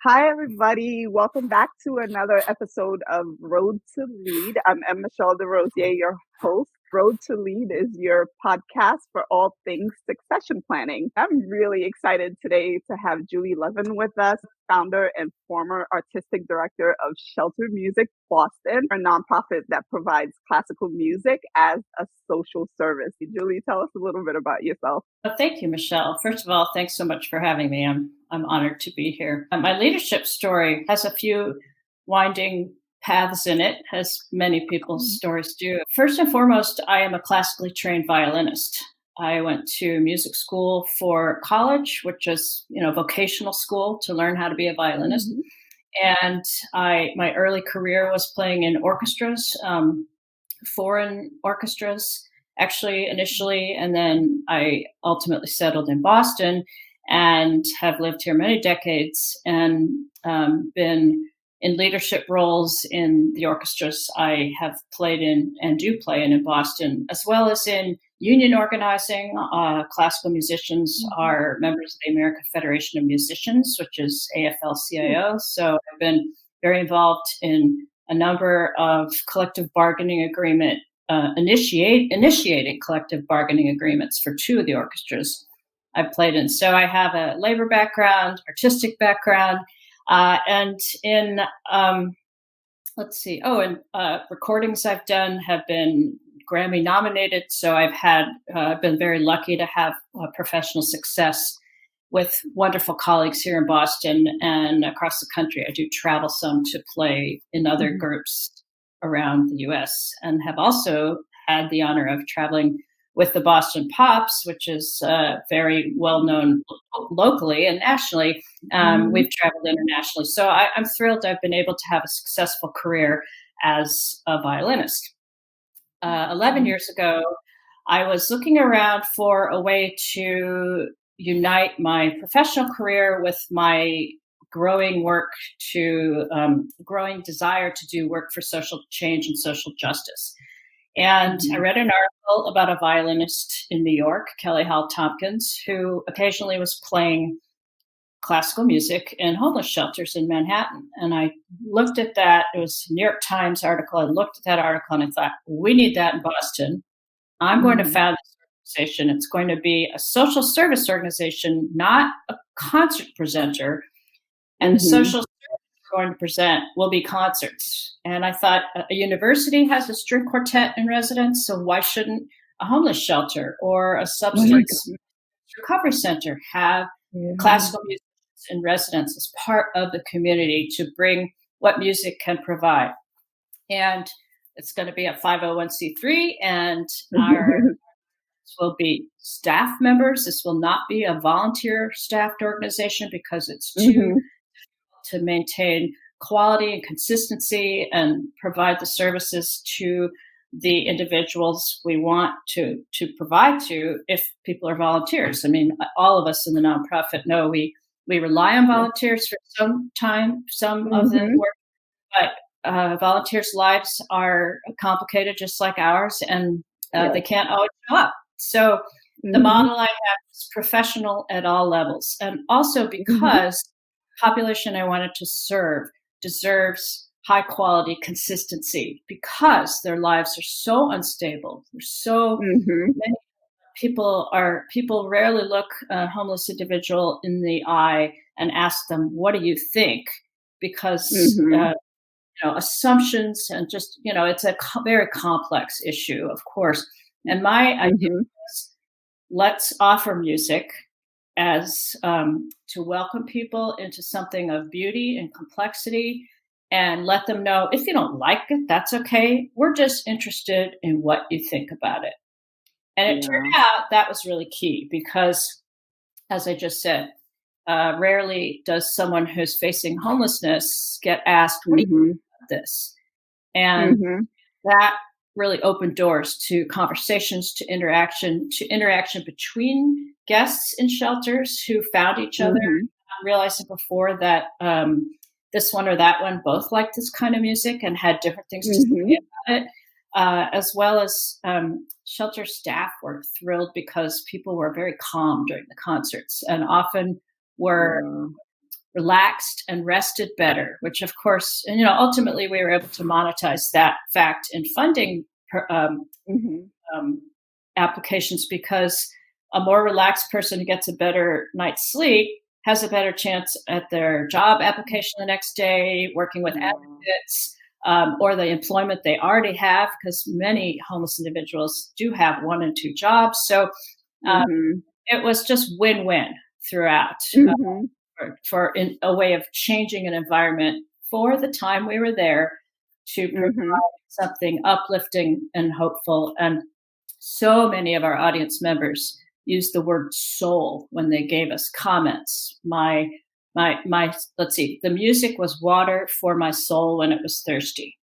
Hi, everybody. Welcome back to another episode of Road to Lead. I'm M. Michelle DeRosier, your host. Road to Lead is your podcast for all things succession planning. I'm really excited today to have Julie Leven with us, founder and former artistic director of Shelter Music Boston, a nonprofit that provides classical music as a social service. Julie, tell us a little bit about yourself. Well, thank you, Michelle. First of all, thanks so much for having me. I'm honored to be here. My leadership story has a few winding paths in it, as many people's stories do. First and foremost, I am a classically trained violinist. I went to music school for college, which is, vocational school to learn how to be a violinist. Mhm. And my early career was playing in orchestras, foreign orchestras, actually initially, and then I ultimately settled in Boston and have lived here many decades and been in leadership roles in the orchestras I have played in and do play in Boston, as well as in union organizing. Classical musicians are members of the American Federation of Musicians, which is AFL-CIO. So I've been very involved in a number of collective bargaining agreement initiating collective bargaining agreements for two of the orchestras I've played in. So I have a labor background, artistic background, and in recordings I've done have been Grammy nominated. So I've been very lucky to have professional success with wonderful colleagues here in Boston and across the country. I do travel some to play in other groups around the US and have also had the honor of traveling with the Boston Pops, which is very well known locally and nationally. We've traveled internationally. So I'm thrilled I've been able to have a successful career as a violinist. 11 years ago, I was looking around for a way to unite my professional career with my growing desire to do work for social change and social justice. And I read an article about a violinist in New York, Kelly Hall Tompkins, who occasionally was playing classical music in homeless shelters in Manhattan. And I looked at that. It was a New York Times article. I looked at that article and I thought, we need that in Boston. I'm going to found this organization. It's going to be a social service organization, not a concert presenter. And the social service we're going to present will be concerts. And I thought a university has a string quartet in residence, so why shouldn't a homeless shelter or a substance recovery center have classical musicians in residence as part of the community to bring what music can provide? And it's going to be a 501c3, and our will be staff members. This will not be a volunteer staffed organization because it's too to maintain quality and consistency and provide the services to the individuals we want to provide to if people are volunteers. I mean, all of us in the nonprofit know we rely on volunteers for some time, some of the work, but volunteers' lives are complicated just like ours, and they can't always show up. So the model I have is professional at all levels, and also because population I wanted to serve deserves high quality consistency because their lives are so unstable. There's so many people rarely look a homeless individual in the eye and ask them, what do you think? Because assumptions and just, it's a very complex issue, of course. And my idea is let's offer music as to welcome people into something of beauty and complexity and let them know if you don't like it, that's okay. We're just interested in what you think about it. And it turned out that was really key because, as I just said, rarely does someone who's facing homelessness get asked, what do you think about this? And that really opened doors to conversations, to interaction between guests in shelters who found each other, realizing before that this one or that one both liked this kind of music and had different things to say about it, as well as shelter staff were thrilled because people were very calm during the concerts and often were relaxed and rested better, which of course, and ultimately we were able to monetize that fact in funding Mhm. um, applications, because a more relaxed person who gets a better night's sleep has a better chance at their job application the next day, working with Yeah. advocates, or the employment they already have, because many homeless individuals do have one and two jobs. So uh, Mhm. it was just win-win throughout, Mhm. for in a way of changing an environment for the time we were there to provide Mhm. something uplifting and hopeful. And so many of our audience members used the word soul when they gave us comments. My let's see, the music was water for my soul when it was thirsty.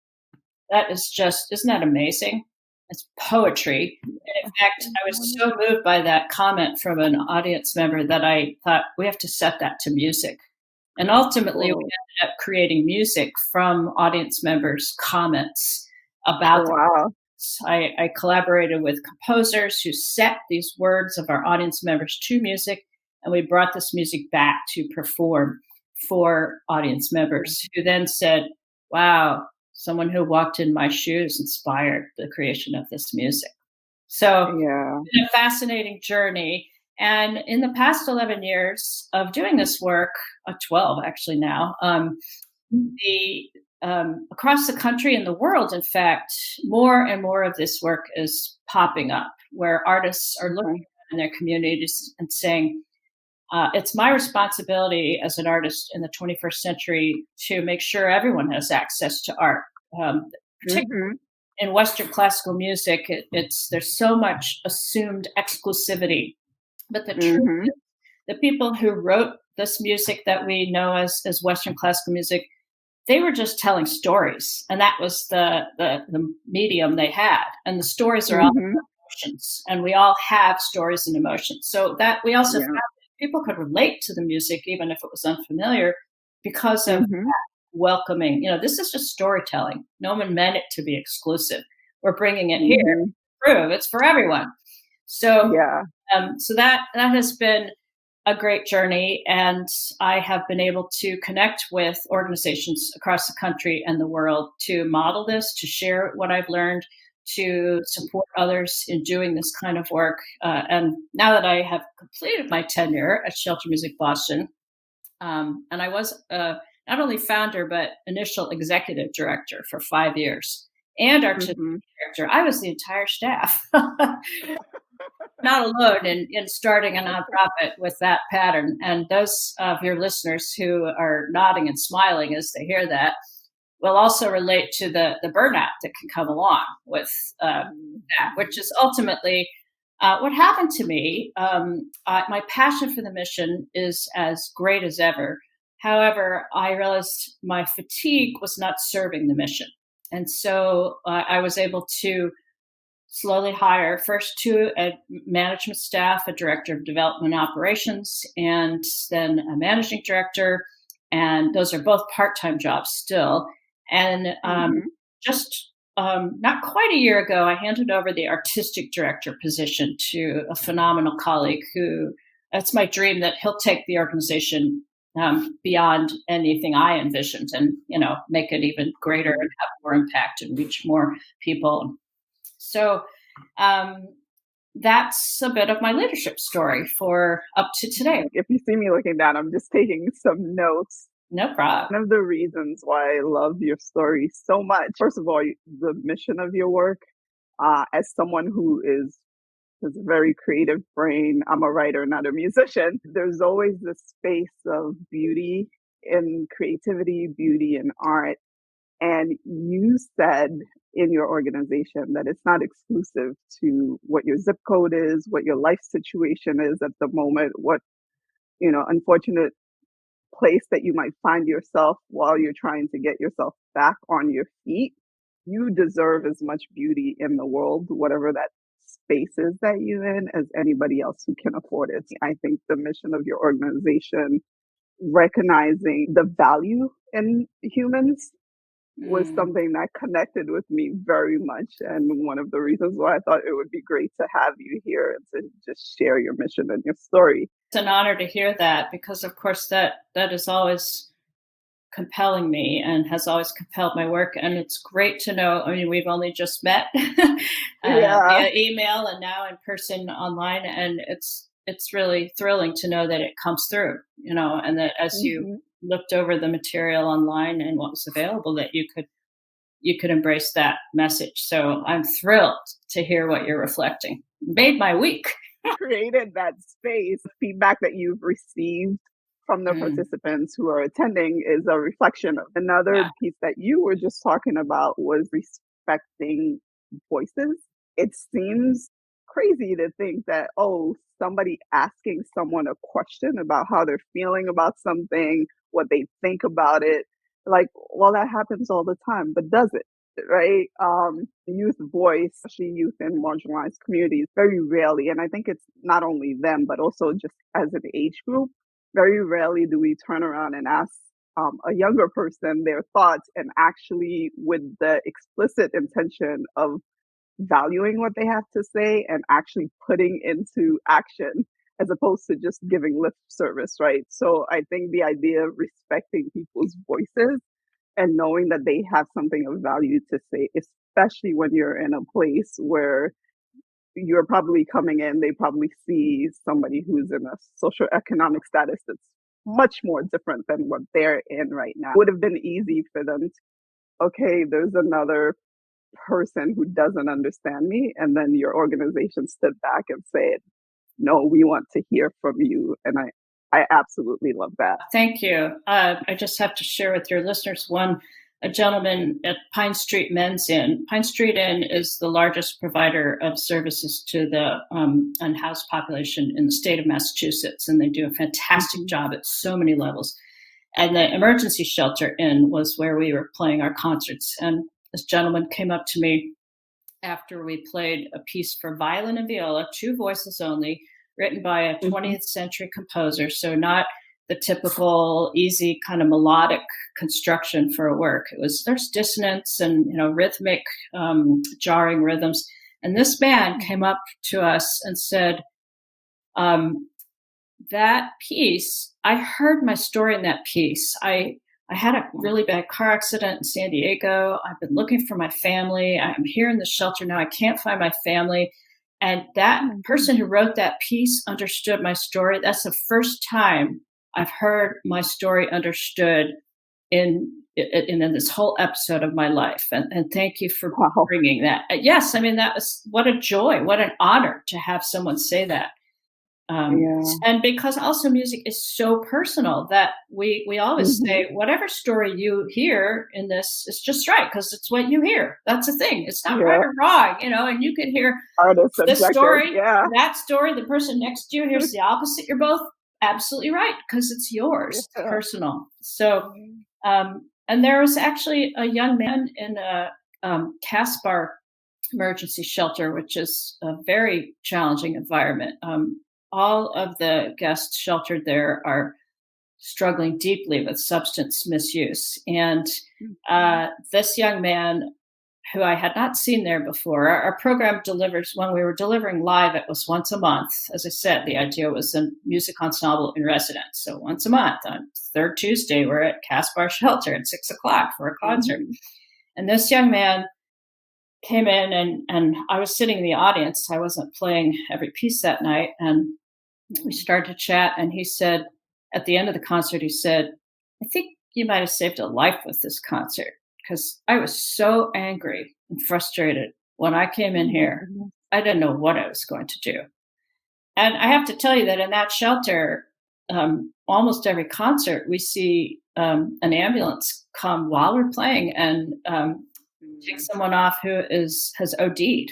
That is just, isn't that amazing? It's poetry. And in fact, I was so moved by that comment from an audience member that I thought we have to set that to music. And ultimately, we Whoa. ended up creating music from audience members' comments about the. Wow. I collaborated with composers who set these words of our audience members to music, and we brought this music back to perform for audience members who then said, wow, someone who walked in my shoes inspired the creation of this music. So Yeah. it's been a fascinating journey. And in the past 11 years of doing this work, 12 actually now, the across the country and the world, in fact, more and more of this work is popping up, where artists are looking Okay. in their communities and saying, it's my responsibility as an artist in the 21st century to make sure everyone has access to art. Particularly Mhm. in Western classical music, it's there's so much assumed exclusivity, but the truth, Mhm. the people who wrote this music that we know as Western classical music, they were just telling stories, and that was the medium they had. And the stories are all Mhm. emotions, and we all have stories and emotions. So that we also found Yeah. that people could relate to the music, even if it was unfamiliar, because of Mhm. welcoming. This is just storytelling. No one meant it to be exclusive. We're bringing it here to Mhm. prove it's for everyone. So, Yeah. so that has been a great journey, and I have been able to connect with organizations across the country and the world to model this, to share what I've learned, to support others in doing this kind of work. And now that I have completed my tenure at Shelter Music Boston, and I was not only founder but initial executive director for 5 years, and artistic Mhm. director, I was the entire staff. Not alone in starting a nonprofit with that pattern. And those of your listeners who are nodding and smiling as they hear that will also relate to the burnout that can come along with that, which Mhm. is ultimately what happened to me. My passion for the mission is as great as ever. However, I realized my fatigue was not serving the mission. And so I was able to slowly hire first two management staff, a director of development operations, and then a managing director. And those are both part-time jobs still. And Mhm. just not quite a year ago, I handed over the artistic director position to a phenomenal colleague who, it's my dream that he'll take the organization beyond anything I envisioned, and make it even greater and have more impact and reach more people. So um, that's a bit of my leadership story for up to today. If you see me looking down, I'm just taking some notes. No problem. One of the reasons why I love your story so much, first of all, the mission of your work, as someone who has a very creative brain. I'm a writer, not a musician. There's always this space of beauty in creativity, beauty in art. And you said in your organization that it's not exclusive to what your zip code is, what your life situation is at the moment, what, unfortunate place that you might find yourself while you're trying to get yourself back on your feet. You deserve as much beauty in the world, whatever that space is that you're in, as anybody else who can afford it. I think the mission of your organization, recognizing the value in humans was Mm. something that connected with me very much. And one of the reasons why I thought it would be great to have you here and to just share your mission and your story. It's an honor to hear that because, of course, that is always compelling me and has always compelled my work. And it's great to know. I mean, we've only just met Yeah. via email and now in person online, and it's really thrilling to know that it comes through. And that as you Hmm. looked over the material online and what was available, that you could embrace that message. So I'm thrilled to hear what you're reflecting. Made my week. Created that space. Feedback that you've received from the Mm, participants who are attending is a reflection of another yeah. piece that you were just talking about was respecting voices. It seems crazy to think that, oh, somebody asking someone a question about how they're feeling about something, what they think about it, like, well, that happens all the time, but does it? Right? Youth voice, especially youth in marginalized communities, very rarely, and I think it's not only them, but also just as an age group, very rarely do we turn around and ask a younger person their thoughts and actually with the explicit intention of valuing what they have to say and actually putting into action as opposed to just giving lip service, right? So I think the idea of respecting people's voices and knowing that they have something of value to say, especially when you're in a place where you're probably coming in, they probably see somebody who's in a social economic status that's much more different than what they're in right now. It would have been easy for them to, okay, there's another person who doesn't understand me. And then your organization stood back and said, no, we want to hear from you. And I absolutely love that. Thank you. I just have to share with your listeners a gentleman at Pine Street Men's Inn. Pine Street Inn is the largest provider of services to the unhoused population in the state of Massachusetts, and they do a fantastic Mhm. job at so many levels. And the emergency shelter inn was where we were playing our concerts. And this gentleman came up to me after we played a piece for violin and viola, two voices only, written by a Mhm. 20th century composer. So not the typical easy kind of melodic construction for a work. There's dissonance and rhythmic jarring rhythms. And this man came up to us and said, um, that piece, I heard my story in that piece. I had a really bad car accident in San Diego. I've been looking for my family. I'm here in the shelter now. I can't find my family. And that Oh my person goodness. who wrote that piece understood my story. That's the first time I've heard my story understood in this whole episode of my life. And thank you for Wow. bringing that. Yes, I mean, that was what a joy, what an honor to have someone say that. Yeah. And because also music is so personal that we always Hmm. say whatever story you hear in this is just right because it's what you hear. That's the thing. It's not right Yeah. or wrong, and you could hear Artist this subjective. story, Yeah. that story, the person next to you hears the opposite. You're both absolutely right because it's yours, it's Yeah. personal. So, and there was actually a young man in a Caspar emergency shelter, which is a very challenging environment. All of the guests sheltered there are struggling deeply with substance misuse. And Mhm. this young man, who I had not seen there before, our program delivers, when we were delivering live, it was once a month. As I said, the idea was a music ensemble in residence. So once a month, on third Tuesday, we're at Caspar Shelter at 6 o'clock for a concert. Mhm. And this young man came in and I was sitting in the audience. I wasn't playing every piece that night. And we started to chat. And he said, at the end of the concert, he said, I think you might have saved a life with this concert because I was so angry and frustrated when I came Oh in my here. goodness. I didn't know what I was going to do. And I have to tell you that in that shelter, almost every concert, we see an ambulance come while we're playing and take Mm. someone off who has OD'd.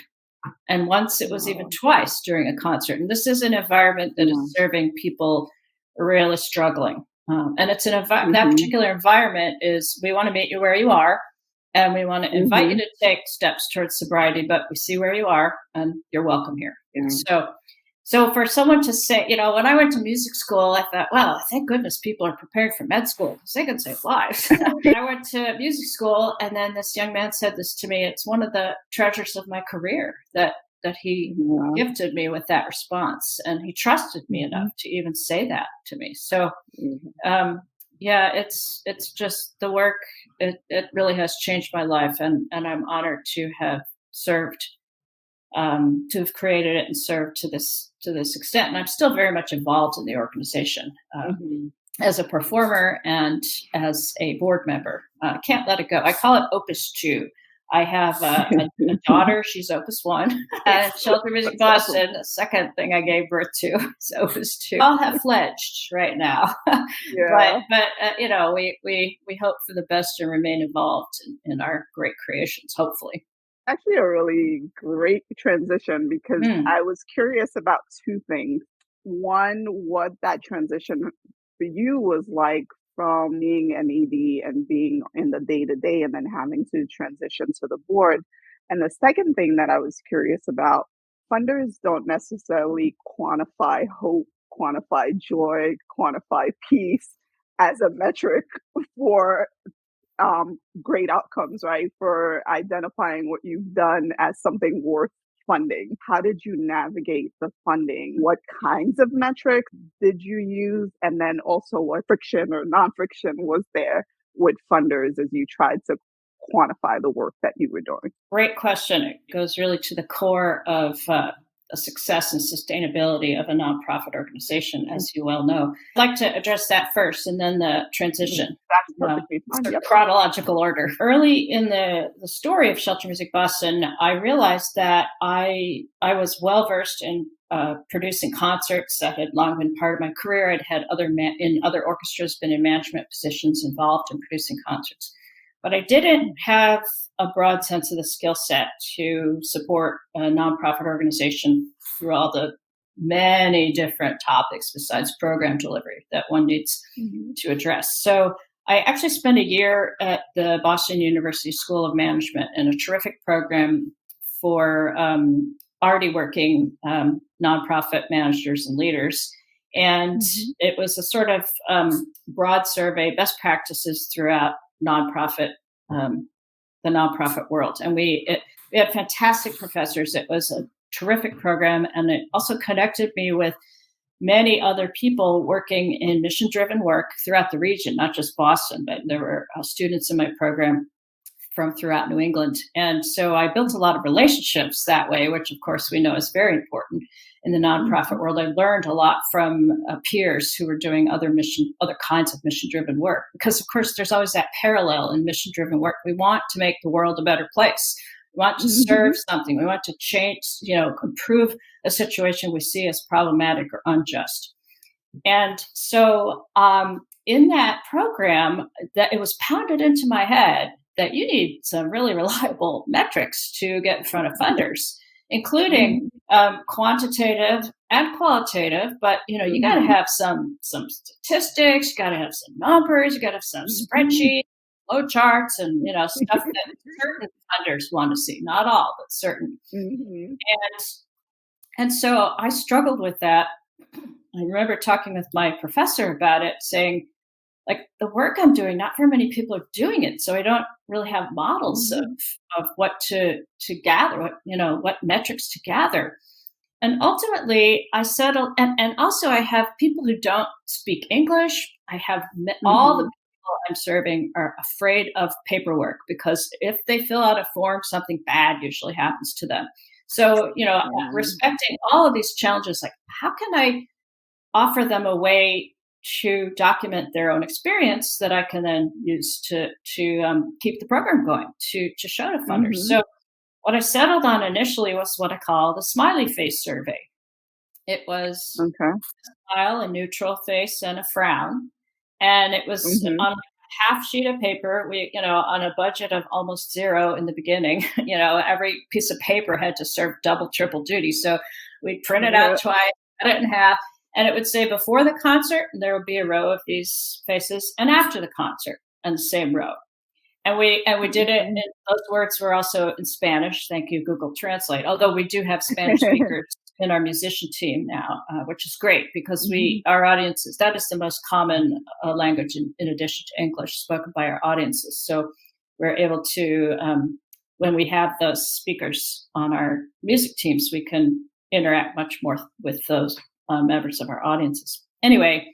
And once it was even Wow. twice during a concert. And this is an environment that is Yeah. serving people really struggling. And it's that Mhm. particular environment is we want to meet you where you are, and we want to invite you Mhm. to take steps towards sobriety, but we see where you are, and you're welcome here. Yeah. So So for someone to say, when I went to music school, I thought, well, thank goodness people are prepared for med school because they can save lives. I went to music school, and then this young man said this to me. It's one of the treasures of my career that he Yeah. gifted me with that response, and he trusted me enough to even say that to me. So, yeah, it's just the work. It really has changed my life, and I'm honored to have served, to have created it and served to this extent. And I'm still very much involved in the organization as a performer and as a board member. Can't let it go. I call it Opus 2. I have a daughter. She's Opus 1. And Shelter Music Boston, the second thing I gave birth to, is Opus 2. All have fledged right now. Yeah. But we hope for the best and remain involved in our great creations, hopefully. Actually, a really great transition because I was curious about two things. One, what that transition for you was like from being an ED and being in the day to day and then having to transition to the board. And the second thing that I was curious about, funders don't necessarily quantify hope, quantify joy, quantify peace as a metric for great outcomes, right? For identifying what you've done as something worth funding. How did you navigate the funding? What kinds of metrics did you use? And then also what friction or non-friction was there with funders as you tried to quantify the work that you were doing? Great question. It goes really to the core of the success and sustainability of a nonprofit organization, as you well know. I'd like to address that first and then the transition. That's perfectly fine. Yep. Chronological order. Early in the story of Shelter Music Boston, I realized that I was well versed in producing concerts. That had long been part of my career. I'd had in other orchestras, been in management positions involved in producing concerts. But I didn't have a broad sense of the skill set to support a nonprofit organization through all the many different topics besides program delivery that one needs to address. So I actually spent a year at the Boston University School of Management in a terrific program for already working nonprofit managers and leaders. And it was a sort of broad survey, best practices throughout the nonprofit world. And we had fantastic professors. It was a terrific program. And it also connected me with many other people working in mission-driven work throughout the region, not just Boston, but there were students in my program from throughout New England. And so I built a lot of relationships that way, which of course we know is very important in the nonprofit world. I learned a lot from peers who were doing other kinds of mission-driven work, because of course there's always that parallel in mission-driven work. We want to make the world a better place. We want to serve something. We want to change, improve a situation we see as problematic or unjust. And so in that program, that it was pounded into my head that you need some really reliable metrics to get in front of funders, including quantitative and qualitative. But you got to have some statistics, you got to have some numbers, you got to have some spreadsheets, flow charts, and stuff that certain funders want to see. Not all, but certain. And so I struggled with that. I remember talking with my professor about it, saying, like, the work I'm doing, not very many people are doing it. So I don't really have models of what to gather, what metrics to gather. And ultimately I settled, and also I have people who don't speak English. I have all the people I'm serving are afraid of paperwork, because if they fill out a form, something bad usually happens to them. So, respecting all of these challenges, like, how can I offer them a way to document their own experience that I can then use to keep the program going, to show to funders. So what I settled on initially was what I call the smiley face survey. It was a smile, a neutral face, and a frown. And it was on a half sheet of paper. We, on a budget of almost zero in the beginning, every piece of paper had to serve double, triple duty. So we'd print it out twice, cut it in half. And it would say before the concert, there would be a row of these faces, and after the concert, and the same row. And we did it. And those words were also in Spanish. Thank you, Google Translate. Although we do have Spanish speakers in our musician team now, which is great because our audiences, that is the most common language in addition to English spoken by our audiences. So we're able to, when we have those speakers on our music teams, we can interact much more with those members of our audiences. Anyway,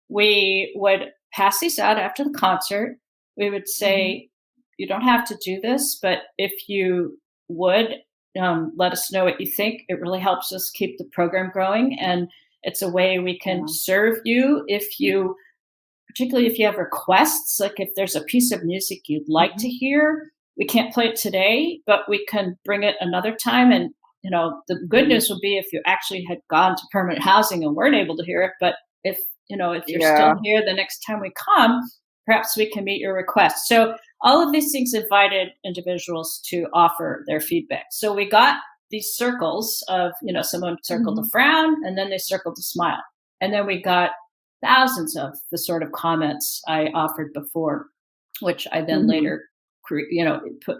we would pass these out after the concert. We would say, you don't have to do this, but if you would, let us know what you think. It really helps us keep the program growing. And it's a way we can serve you particularly if you have requests, like if there's a piece of music you'd like to hear. We can't play it today, but we can bring it another time. And, the good news would be if you actually had gone to permanent housing and weren't able to hear it. But if you're still here the next time we come, perhaps we can meet your request. So all of these things invited individuals to offer their feedback. So we got these circles of, someone circled a frown and then they circled a smile. And then we got thousands of the sort of comments I offered before, which I then later, put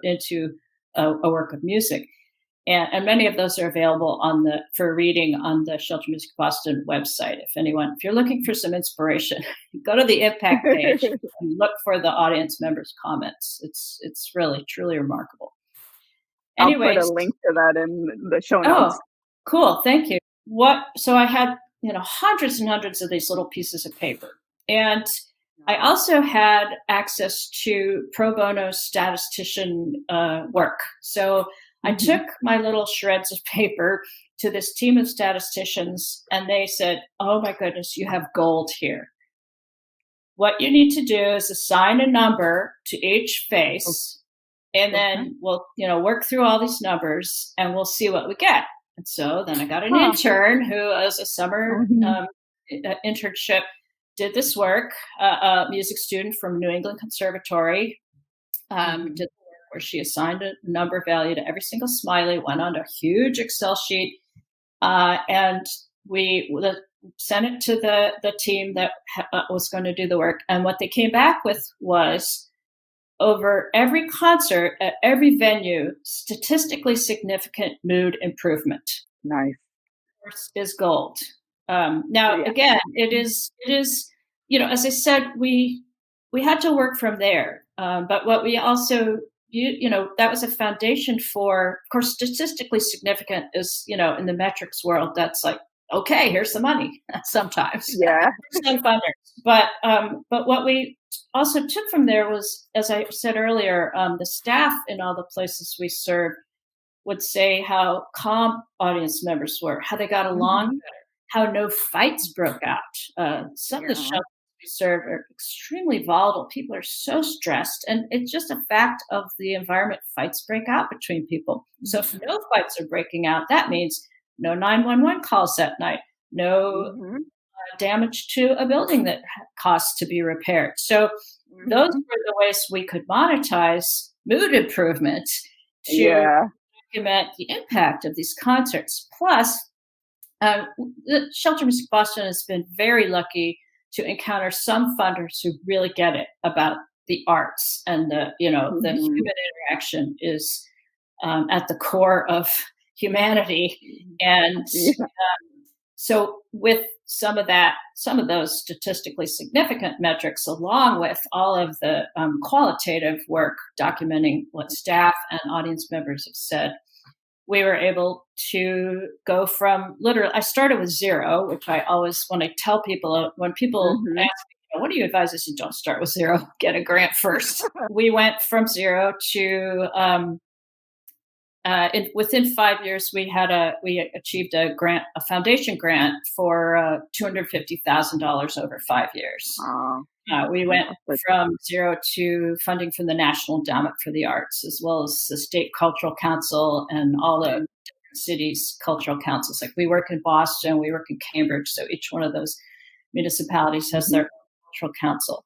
into a work of music. And many of those are available for reading on the Shelter Music Boston website. If you're looking for some inspiration, go to the impact page and look for the audience members' comments. It's really, truly remarkable. Anyways, I'll put a link to that in the show notes. Oh, cool. Thank you. So I had, hundreds and hundreds of these little pieces of paper. And I also had access to pro bono statistician work. So I took my little shreds of paper to this team of statisticians, and they said, oh my goodness, you have gold here. What you need to do is assign a number to each face, and then we'll, work through all these numbers, and we'll see what we get. And so then I got an intern who, as a summer internship, did this work, a music student from New England Conservatory, did where she assigned a number value to every single smiley, went on a huge Excel sheet, and we sent it to the team that was going to do the work. And what they came back with was, over every concert at every venue, statistically significant mood improvement. Nice. Is gold. Again, it is, as I said, we had to work from there. But what we also, that was a foundation for, of course, statistically significant is, in the metrics world, that's like, okay, here's the money sometimes. Yeah. Some funders. But what we also took from there was, as I said earlier, the staff in all the places we served would say how calm audience members were, how they got along better, how no fights broke out. Some of the shelters we serve are extremely volatile. People are so stressed, and it's just a fact of the environment. Fights break out between people. So if no fights are breaking out, that means no 911 calls that night, no damage to a building that costs to be repaired. So those were the ways we could monetize mood improvement to document the impact of these concerts. Plus, the Shelter Music Boston has been very lucky to encounter some funders who really get it about the arts, and the human interaction is at the core of humanity. And so with some of those statistically significant metrics, along with all of the qualitative work documenting what staff and audience members have said, we were able to go from I started with zero, which I always, when I tell people, when people ask me, what do you advise? I said, don't start with zero, get a grant first. We went from zero to, within 5 years, we achieved a foundation grant for $250,000 over 5 years. We went from zero to funding from the National Endowment for the Arts, as well as the State Cultural Council and all the different cities' cultural councils. Like, we work in Boston, we work in Cambridge, so each one of those municipalities has their cultural council.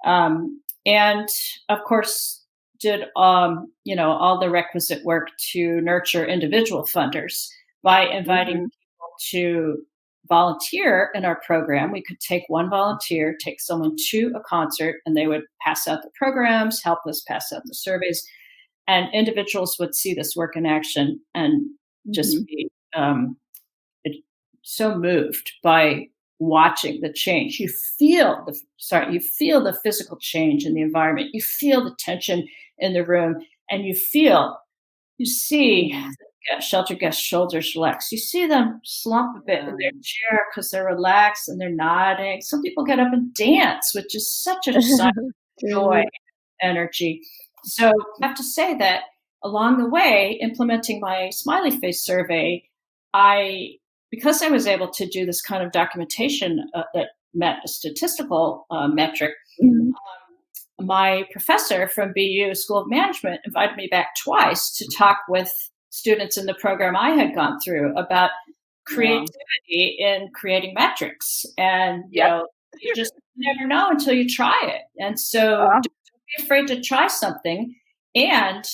And of course, did all the requisite work to nurture individual funders by inviting people to volunteer in our program. We could take one volunteer, take someone to a concert, and they would pass out the programs, help us pass out the surveys, and individuals would see this work in action and just be so moved by watching the change. You feel the physical change in the environment. You feel the tension in the room, and you see shelter guest shoulders relax. You see them slump a bit in their chair because they're relaxed and they're nodding. Some people get up and dance, which is such a sign of joy, energy. So I have to say that along the way, implementing my smiley face survey, because I was able to do this kind of documentation that met a statistical metric, Mhm. my professor from BU School of Management invited me back twice to talk with students in the program I had gone through about Wow. creativity in creating metrics. And, Yep. you just never know until you try it. And so Uh, don't be afraid to try something. And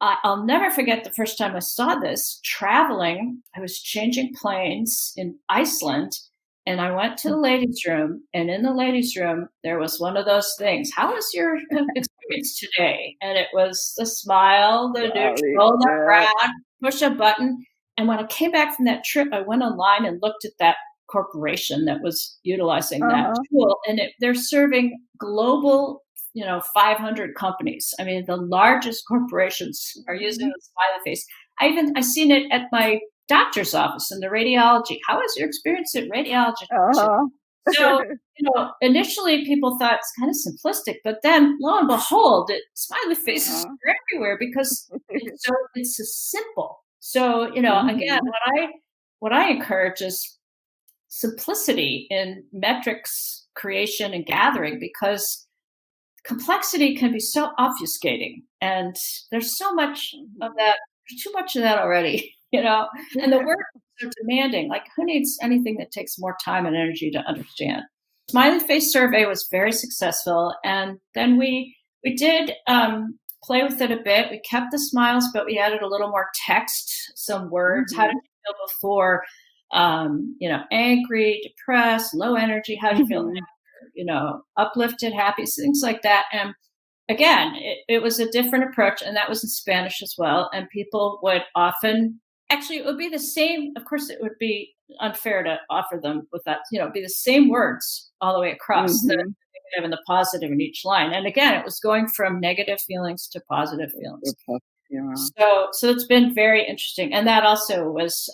I'll never forget the first time I saw this traveling. I was changing planes in Iceland, and I went to the ladies' room. And in the ladies' room, there was one of those things. How was your experience today? And it was the smile, the Golly. neutral, the Yeah. frown, push a button. And when I came back from that trip, I went online and looked at that corporation that was utilizing that Uh-huh. tool, and they're serving global 500 companies. I mean, the largest corporations are using Mhm. the smiley face. I seen it at my doctor's office in the radiology. How was your experience at radiology? Uh-huh. So, initially people thought it's kind of simplistic, but then lo and behold, smiley faces Uh-huh. are everywhere because it's so simple. So, again, Mhm. what I encourage is simplicity in metrics creation and gathering, because complexity can be so obfuscating, and there's so much of Mhm. that. There's too much of that already, and the work are demanding. Like, who needs anything that takes more time and energy to understand? Smiley face survey was very successful, and then we did play with it a bit. We kept the smiles, but we added a little more text, some words. How did Mhm. you feel before? Angry, depressed, low energy. How do you feel Mhm. uplifted, happy, things like that. And again, it was a different approach, and that was in Spanish as well. And people would often, actually, it would be the same. Of course, it would be unfair to offer them with that, it'd be the same words all the way across, the Mhm. negative and the positive in each line. And again, it was going from negative feelings to positive feelings. Yeah. So it's been very interesting, and that also was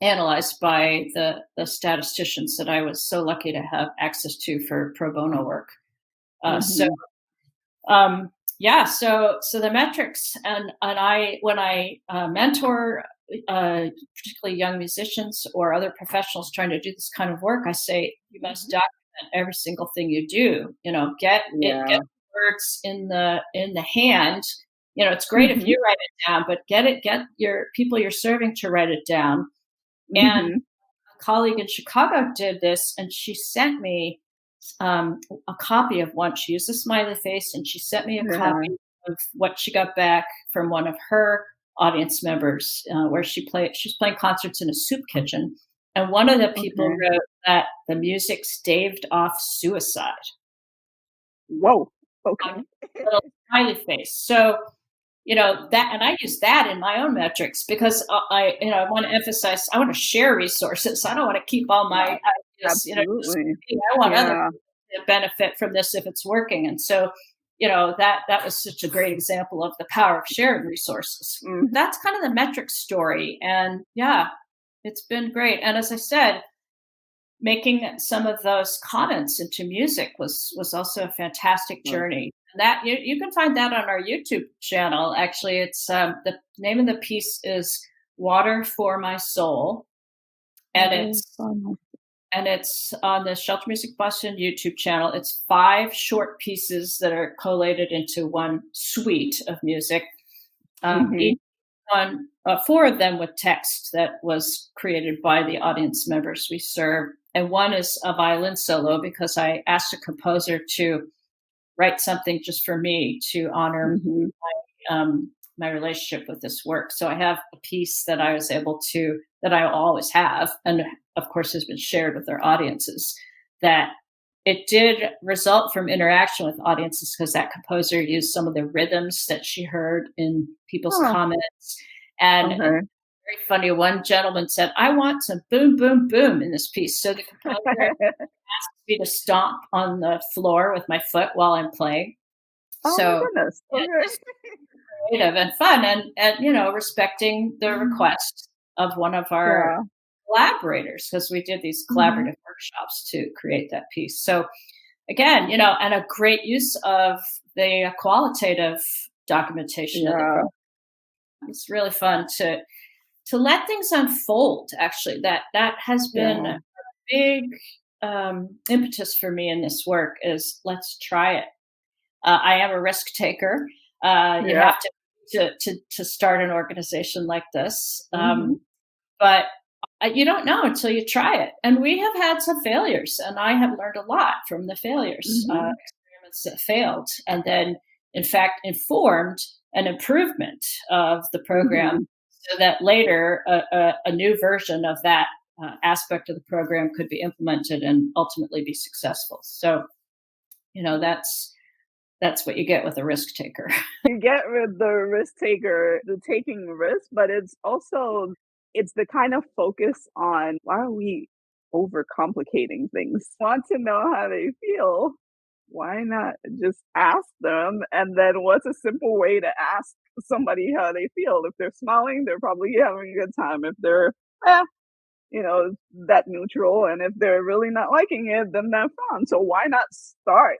analyzed by the statisticians that I was so lucky to have access to for pro bono work. So Mhm. yeah, so the metrics, and I when I mentor particularly young musicians or other professionals trying to do this kind of work, I say you must Mhm. document every single thing you do. Get Yeah. words in the hand. It's great if Mhm. you write it down, but get your people you're serving to write it down. And Mhm. a colleague in Chicago did this, and she sent me a copy of one. She used a smiley face, and she sent me a Yeah. copy of what she got back from one of her audience members, where she's playing concerts in a soup kitchen, and one of the people Okay. wrote that the music staved off suicide Whoa. on Okay. a little smiley face. So that, and I use that in my own metrics because I want to emphasize, I want to share resources. I don't want to keep all my Right. ideas, just Absolutely. for me. I want other Yeah. people to benefit from this if it's working. And so, that was such a great example of the power of sharing resources. Mhm. That's kind of the metric story. And yeah, it's been great. And as I said, making some of those comments into music was also a fantastic Right. journey. And that you can find that on our YouTube channel. Actually, it's the name of the piece is "Water for My Soul," and Water it's from and it's on the Shelter Music Boston YouTube channel. It's 5 short pieces that are collated into one suite of music. Each Mhm. one, 4 of them with text that was created by the audience members we serve. And one is a violin solo because I asked a composer to write something just for me to honor Mhm. my relationship with this work. So I have a piece that that I always have, and of course has been shared with our audiences, that it did result from interaction with audiences because that composer used some of the rhythms that she heard in people's Oh, comments. And okay. very funny. One gentleman said, "I want some boom, boom, boom in this piece." So the composer asked me to stomp on the floor with my foot while I'm playing. Oh my So goodness. yeah, Okay. just creative and fun, and respecting the Mhm. request of one of our Yeah. collaborators, because we did these Mhm. collaborative workshops to create that piece. So again, and a great use of the qualitative documentation of the Yeah. program. It's really fun to let things unfold. Actually, that has been Yeah. a big impetus for me in this work. Is let's try it. I am a risk taker. You Yeah. have to start an organization like this, Mhm. but you don't know until you try it. And we have had some failures, and I have learned a lot from the failures, Mhm. experiments that failed, and then, in fact, informed an improvement of the program, Mhm. so that later a new version of that aspect of the program could be implemented and ultimately be successful. So, that's what you get with a risk taker. You get rid the risk taker, the taking risk, but it's the kind of focus on why are we overcomplicating things? Want to know how they feel? Why not just ask them? And then what's a simple way to ask somebody how they feel? If they're smiling, they're probably having a good time. If they're eh, that neutral, and if they're really not liking it, then that's fine. So why not start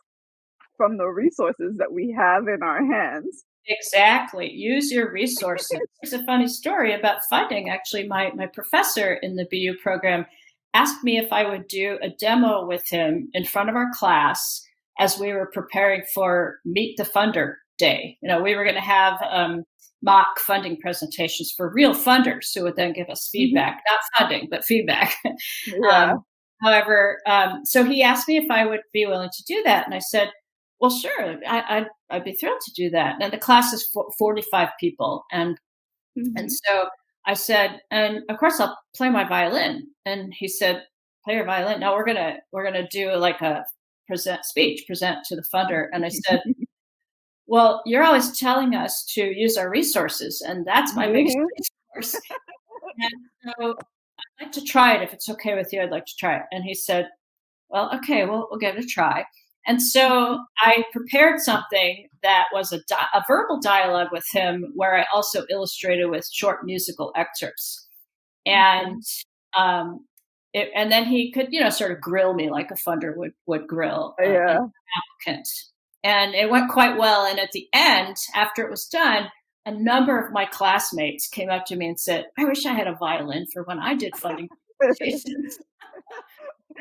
from the resources that we have in our hands? Exactly. Use your resources. There's a funny story about funding. Actually, my professor in the BU program asked me if I would do a demo with him in front of our class as we were preparing for Meet the Funder Day. We were going to have mock funding presentations for real funders who would then give us Mhm. feedback, not funding, but feedback. Yeah. um, However, so he asked me if I would be willing to do that. And I said, well, sure. I'd be thrilled to do that. And the class is 45 people, and Mhm. so I said, and of course I'll play my violin. And he said, play your violin. No, we're gonna do like a present to the funder. And I said, well, you're always telling us to use our resources, and that's my biggest Mhm. resource. And so I'd like to try it if it's okay with you. I'd like to try it. And he said, well, okay, we'll give it a try. And so I prepared something that was a verbal dialogue with him, where I also illustrated with short musical excerpts. Okay. And um, and then he could, sort of grill me like a funder would grill an Yeah. applicant. And it went quite well. And at the end, after it was done, a number of my classmates came up to me and said, "I wish I had a violin for when I did funding presentations." It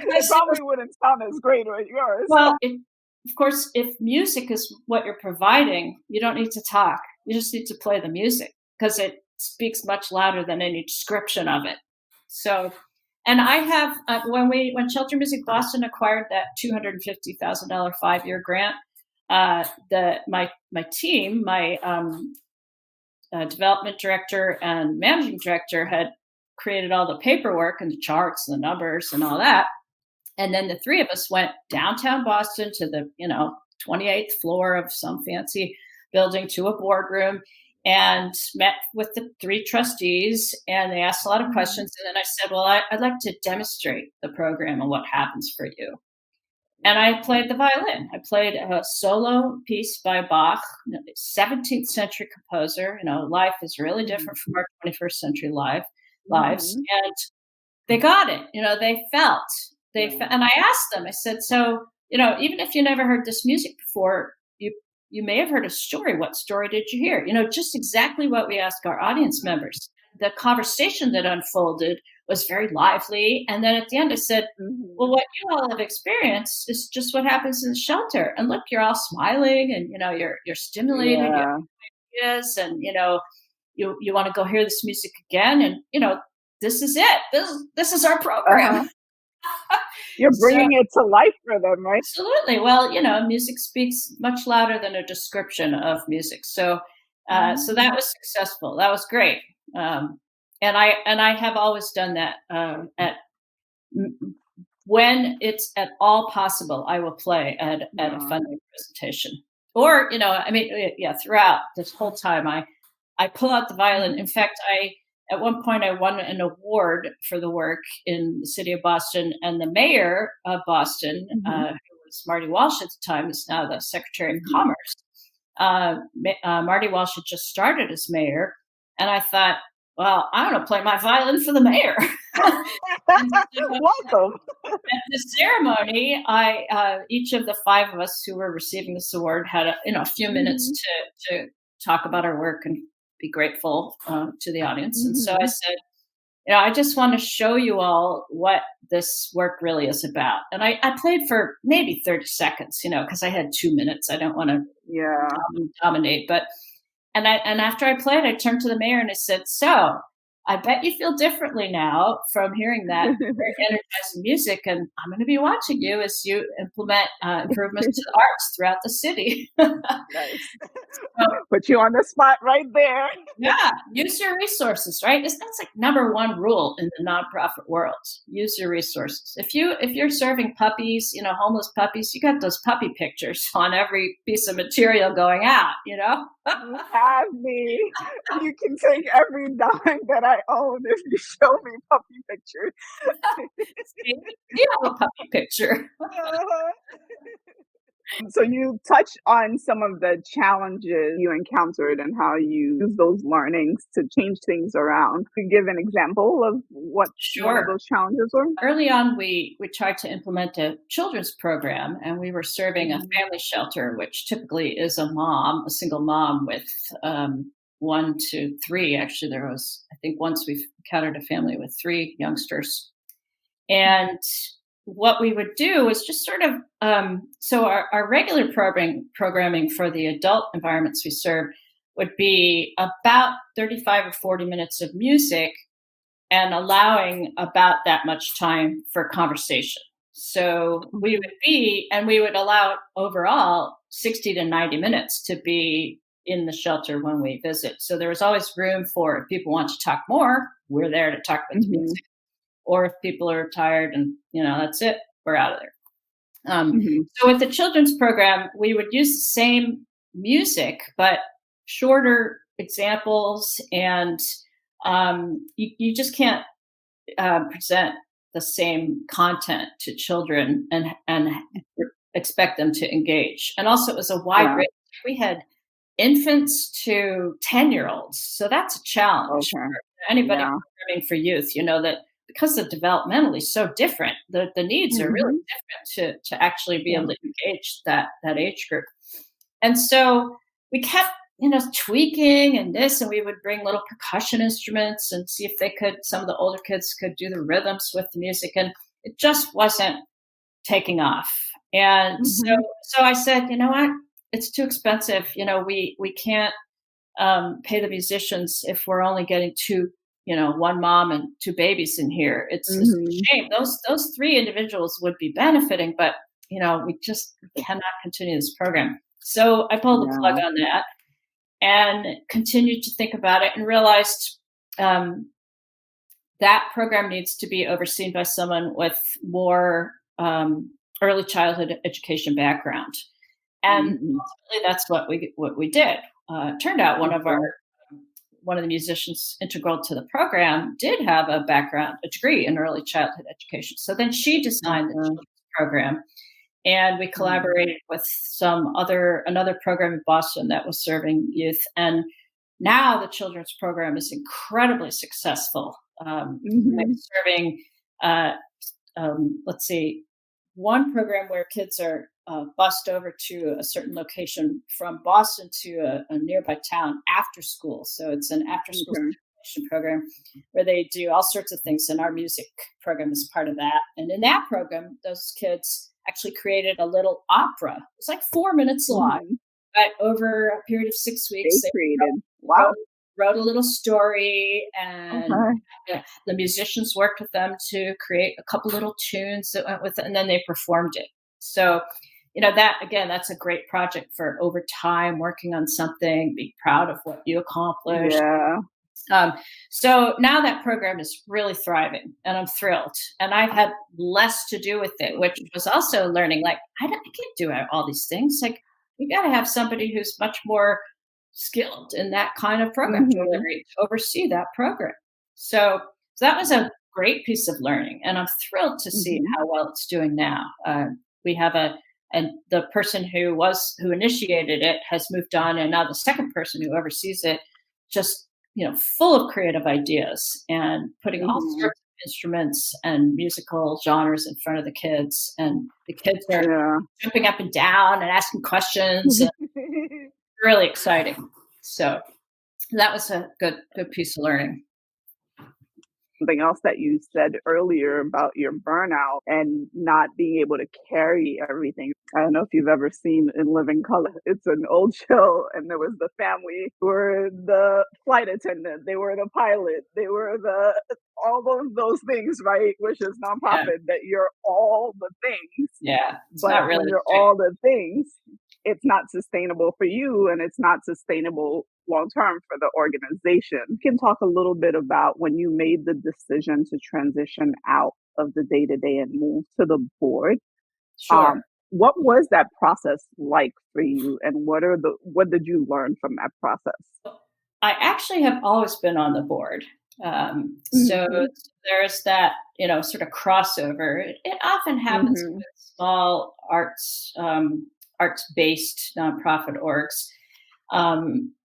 Because it was probably wouldn't sound as great with yours. Well, of course, if music is what you're providing, you don't need to talk. You just need to play the music, because it speaks much louder than any description of it. So, and I have when Shelter Music Boston acquired that $250,000 5-year grant, my team, my development director and managing director, had created all the paperwork and the charts and the numbers and all that. And then the three of us went downtown Boston to the, 28th floor of some fancy building, to a boardroom, and met with the three trustees. And they asked a lot of Mhm. questions. And then I said, well, I'd like to demonstrate the program and what happens for you. And I played the violin. I played a solo piece by Bach, 17th century composer. Life is really different from our 21st century lives. Mhm. And they got it. They felt. Yeah. And I asked them. I said, "So, even if you never heard this music before, you may have heard a story. What story did you hear?" Just exactly what we asked our audience members. The conversation that unfolded was very lively. And then at the end, I said, "Well, Mhm. what you all have experienced is just what happens in the shelter. And look, you're all smiling, and you're stimulated. You Yeah. have ideas, and you want to go hear this music again, and this is it. This is our program." Uh-huh. You're So bringing it to life for them, right? absolutely. Well, music speaks much louder than a description of music. So that Mhm. was successful. That was great. Um, and I have always done that. At When it's at all possible, I will play at a Yeah. funding presentation. Or, I mean, yeah, throughout this whole time, I pull out the violin. Mhm. In fact, at one point I won an award for the work in the city of Boston, and the mayor of Boston, Mhm. who was Marty Walsh at the time, is now the Secretary of Mhm. Commerce. Marty Walsh had just started as mayor, and I thought, well, I'm going to play my violin for the mayor. And so Welcome. at the ceremony, each of the five of us who were receiving this award had a few minutes Mhm. to talk about our work and be grateful to the audience. And so I Mhm. said, I just want to show you all what this work really is about. And I played for maybe 30 seconds, because I had 2 minutes. I don't want to Yeah. dominate, but and after I played, I turned to the mayor and I said, "So, I bet you feel differently now from hearing that very energizing music, and I'm going to be watching you as you implement improvements to the arts throughout the city." Nice. So, Put you on the spot right there. yeah, use your resources, right? That's like number one rule in the nonprofit world. Use your resources. If you're serving puppies, homeless puppies, you got those puppy pictures on every piece of material going out. You have me. You can take every dime that I own if you show me puppy pictures. See, you have a puppy picture. Uh-huh. So you touch on some of the challenges you encountered and how you use those learnings to change things around. Could you give an example of what one of Sure. those challenges were? Early on, we tried to implement a children's program, and we were serving a Mhm. family shelter, which typically is a single mom with 1 to 3. Actually, there was, I think, once we've encountered a family with 3 youngsters. And what we would do is just sort of so our regular programming for the adult environments we serve would be about 35 or 40 minutes of music and allowing about that much time for conversation. So Mhm. we would allow overall 60 to 90 minutes to be in the shelter when we visit. So there was always room for, if people want to talk more, we're there to talk about the Mhm. music. Or if people are tired and, that's it, we're out of there. Mhm. So with the children's program, we would use the same music, but shorter examples, and you just can't present the same content to children and expect them to engage. And also, it was a wide Yeah. range. We had infants to 10-year-olds, so that's a challenge Okay. for anybody Yeah. programming for youth. That because the developmentally so different, the needs are really Mhm. different to actually be Yeah. able to engage that age group. And so we kept, tweaking and this, and we would bring little percussion instruments and see if some of the older kids could do the rhythms with the music. And it just wasn't taking off. And Mhm. so I said, you know what? It's too expensive. We can't pay the musicians if we're only getting one mom and 2 babies in here. It's a Mhm. shame. Those 3 individuals would be benefiting, but we cannot continue this program. So I pulled the plug Yeah. on that and continued to think about it and realized um, that program needs to be overseen by someone with more early childhood education background. And Mhm. ultimately, that's what we did. It turned out Okay. one of the musicians integral to the program did have a degree in early childhood education. So then she designed the Okay. children's program, and we Mhm. collaborated with another program in Boston that was serving youth. And now the children's program is incredibly successful, with Mhm. serving, uh, let's see, one program where kids are bused over to a certain location from Boston to a nearby town after school. So it's an after school Okay. program where they do all sorts of things, and our music program is part of that. And in that program, those kids actually created a little opera. It's like 4 minutes long, Mhm. but over a period of 6 weeks, They they created. wrote, Wow. wrote a little story, and Okay. the musicians worked with them to create a couple little tunes that went with it, and then they performed it. So, that again, that's a great project for over time working on something, be proud of what you accomplished. Yeah. Um, so now that program is really thriving, and I'm thrilled. And I've had less to do with it, which was also learning. Like I can't do all these things. Like you got to have somebody who's much more skilled in that kind of program Mhm. delivery to oversee that program. So that was a great piece of learning, and I'm thrilled to see Mhm. how well it's doing now. We have and the person who initiated it has moved on, and now the second person who oversees it, just full of creative ideas and putting all Mhm. sorts of instruments and musical genres in front of the kids, and the kids are Yeah. jumping up and down and asking questions, and really exciting. So that was a good piece of learning. Something else that you said earlier about your burnout and not being able to carry everything. I don't know if you've ever seen In Living Color. It's an old show, and there was the family who were the flight attendant, they were the pilot, they were the all those things, right? Which is Yeah, nonprofit, that you're all the things. yeah, it's But not when really you're straight. all the things, it's not sustainable for you and it's not sustainable long term for the organization. You can talk a little bit about when you made the decision to transition out of the day to day and move to the board. Sure. What was that process like for you, and what did you learn from that process? I actually have always been on the board. So Mhm. there's that, sort of crossover. It often happens Mhm. with small arts based nonprofit orgs. Um,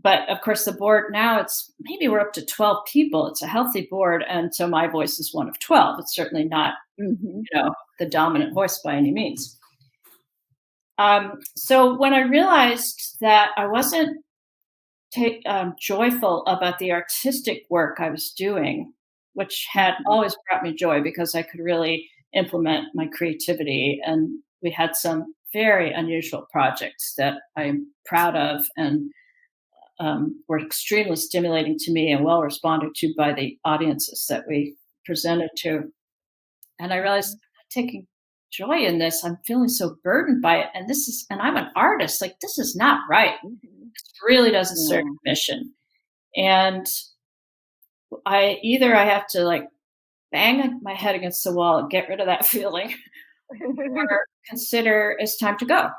but of course, the board now, it's maybe we're up to 12 people. It's a healthy board. And so my voice is one of 12. It's certainly not, Mhm. the dominant voice by any means. So when I realized that I wasn't joyful about the artistic work I was doing, which had Mhm. always brought me joy because I could really implement my creativity. And we had some very unusual projects that I'm proud of, and were extremely stimulating to me and well responded to by the audiences that we presented to. And I realized Mhm. I'm not taking joy in this. I'm feeling so burdened by it. And I'm an artist. Like, this is not right. Mhm. This really doesn't serve Yeah. the mission. And I have to like bang my head against the wall and get rid of that feeling, or consider it's time to go.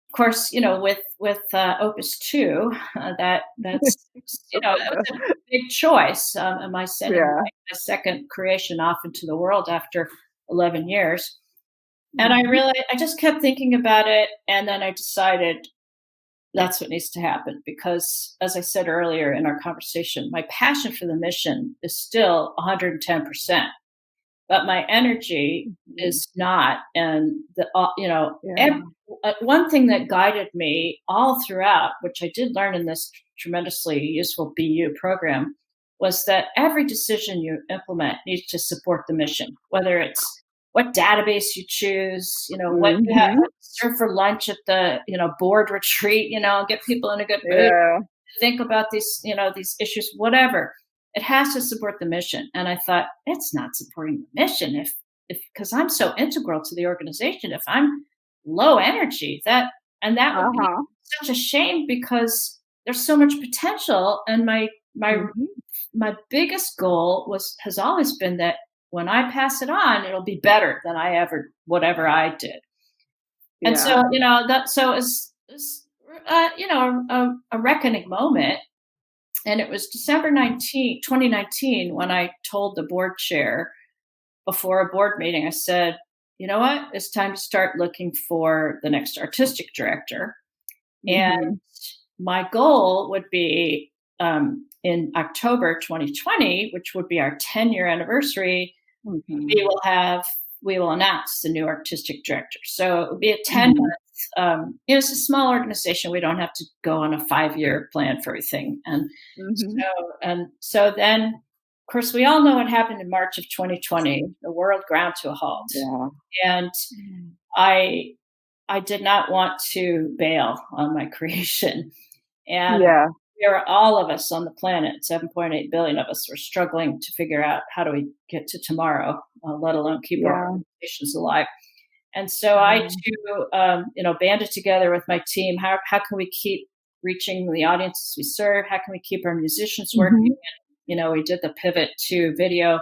Of course, with Opus 2, that was a big choice. Am I sending Yeah. my second creation off into the world after 11 years? And Mhm. I just kept thinking about it, and then I decided that's what needs to happen because, as I said earlier in our conversation, my passion for the mission is still 110%, but my energy Mhm. is not. And Yeah. one thing that guided me all throughout, which I did learn in this tremendously useful BU program, was that every decision you implement needs to support the mission, whether it's what database you choose, what you have Mhm. to serve for lunch at the board retreat, get people in a good mood, Yeah. think about these issues, whatever. It has to support the mission. And I thought, it's not supporting the mission if because I'm so integral to the organization. If I'm low energy, that would be Uh-huh. such a shame because there's so much potential. And my Mhm. my biggest goal has always been that when I pass it on, it'll be better than I ever whatever I did. And Yeah. so, it's a reckoning moment. And it was December 2019, when I told the board chair before a board meeting, I said, you know what? It's time to start looking for the next artistic director. And Mhm. my goal would be, in October 2020, which would be our 10-year anniversary, we Mhm. will have we will announce the new artistic director. So it will be a 10 Mhm. month. It's a small organization. We don't have to go on a 5-year plan for everything. Mhm. So then, of course, we all know what happened in March of 2020. The world ground to a halt, Yeah. and Mm. I I did not want to bail on my creation. And Yeah. there are all of us on the planet, 7.8 billion of us, are struggling to figure out how do we get to tomorrow, let alone keep our Yeah. organizations alive. And so I Yeah. too, banded together with my team. How can we keep reaching the audiences we serve? How can we keep our musicians working? Mhm. We did the pivot to video,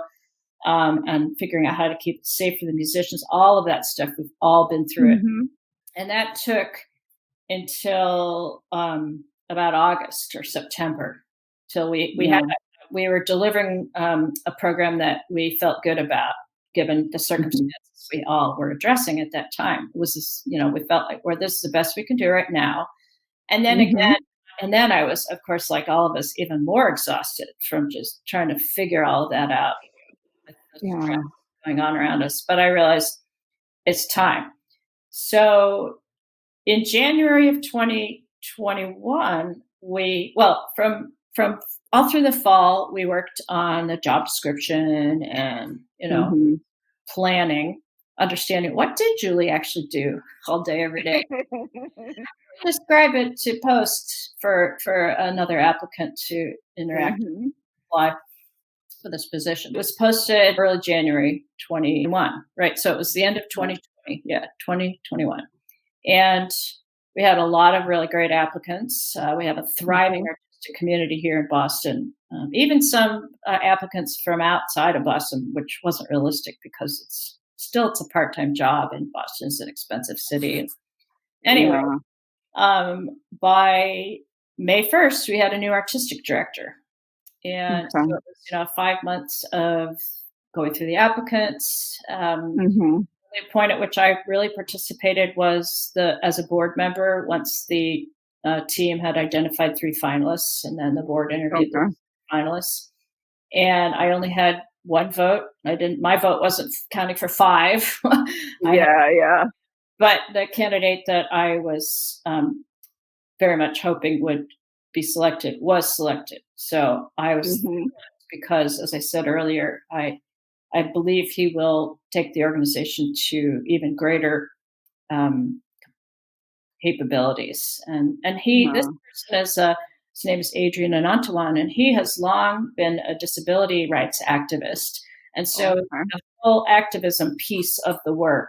and figuring out how to keep it safe for the musicians. All of that stuff, we've all been through it, Mhm. and that took until about August or September till we had Yeah. we were delivering a program that we felt good about, given the Mhm. circumstances we all were addressing at that time. It was this, we felt like, well, this is the best we can do right now. And then Mhm. again, and then I was, of course, like all of us, even more exhausted from just trying to figure all of that out with the crap Yeah. going on around us. But I realized it's time. So in January of 2021, from all through the fall, we worked on the job description and, Mhm. planning, understanding what did Julie actually do all day, every day. Describe it to post for another applicant to interact Mhm. apply for this position. It was posted early January 21, right? So it was the end of Yeah. 2020. Yeah, 2021. And we had a lot of really great applicants. We have a thriving Mhm. artistic community here in Boston. Even some applicants from outside of Boston, which wasn't realistic because it's a part-time job, and Boston is an expensive city. Anyway, Yeah. by May 1st, we had a new artistic director. And Okay. so it was, 5 months of going through the applicants. Mhm. The point at which I really participated was as a board member. Once the team had identified 3 finalists, and then the board interviewed the Okay. finalists. And I only had one vote. My vote wasn't counting for five. I had, Yeah, yeah. but the candidate that I was very much hoping would be selected was selected. So I was, Mhm. because as I said earlier, I believe he will take the organization to even greater um, capabilities. And this Yeah. person his name is Adrian Anantalan, and he has long been a disability rights activist. And so Okay. the whole activism piece of the work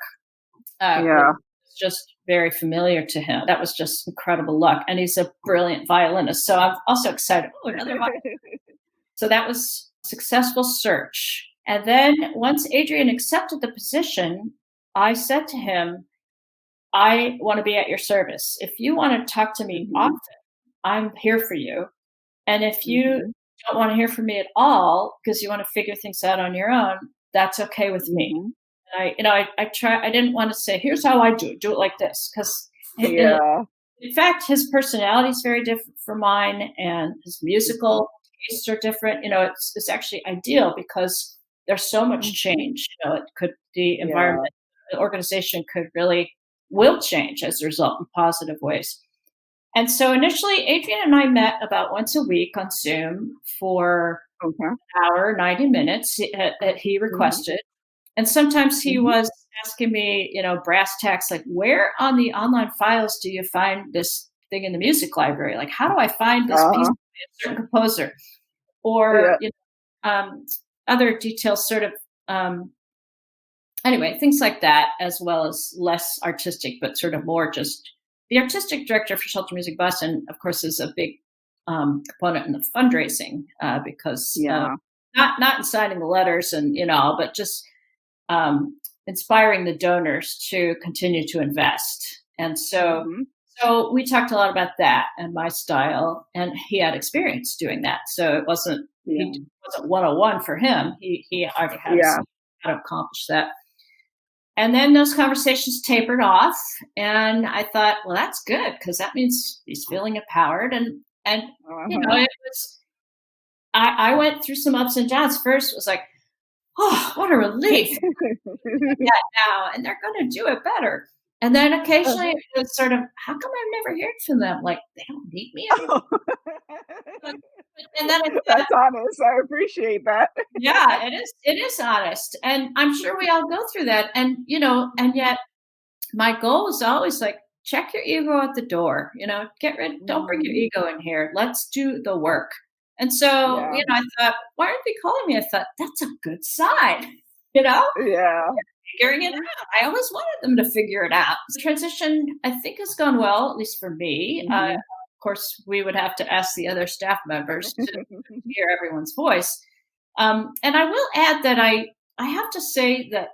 was Yeah. just very familiar to him. That was just incredible luck. And he's a brilliant violinist. So I'm also excited. Oh, another violinist. So that was a successful search. And then once Adrian accepted the position, I said to him, I want to be at your service. If you want to talk to me often, Mhm. I'm here for you. And if you Mhm. don't want to hear from me at all because you want to figure things out on your own, that's okay with me. Mhm. I didn't want to say, here's how I do it like this. Because Yeah. in fact, his personality is very different from mine, and his Mhm. musical tastes are different. It's actually ideal because there's so much Mhm. change. The Yeah. environment, the organization will change as a result in positive ways. And so initially, Adrian and I met about once a week on Zoom for Okay. an hour, 90 minutes that he Mhm. requested. And sometimes he Mhm. was asking me, brass tacks, like, where on the online files do you find this thing in the music library? Like, how do I find this piece Uh-huh. by a certain composer? Or, Yeah. other details, sort of, um, anyway, things like that, as well as less artistic, but sort of more just the artistic director for Shelter Music Boston, of course, is a big component in the fundraising because Yeah. not in signing the letters and but just um, inspiring the donors to continue to invest. And Mhm. so we talked a lot about that and my style, and he had experience doing that. So Yeah. he wasn't 101 for him. He already had a Yeah. sense of how to accomplish that. And then those conversations tapered off, and I thought, well, that's good because that means he's feeling empowered, and Uh-huh. it was. I went through some ups and downs. First, it was like, oh, what a relief that now, and they're going to do it better. And then occasionally Uh-huh. it was sort of, how come I've never heard from them? Like, they don't need me anymore. Oh. And then I thought, That's honest. I appreciate that. yeah, it is honest. And I'm sure we all go through that. And yet my goal is always like, check your ego at the door, don't bring your Mhm. ego in here. Let's do the work. And so, Yeah. I thought, why aren't they calling me? I thought, that's a good sign, you know? Yeah. Figuring it Mhm. out. I always wanted them to figure it out. The transition, I think, has gone well, at least for me. Mhm. Of course, we would have to ask the other staff members to hear everyone's voice. And I will add that I have to say that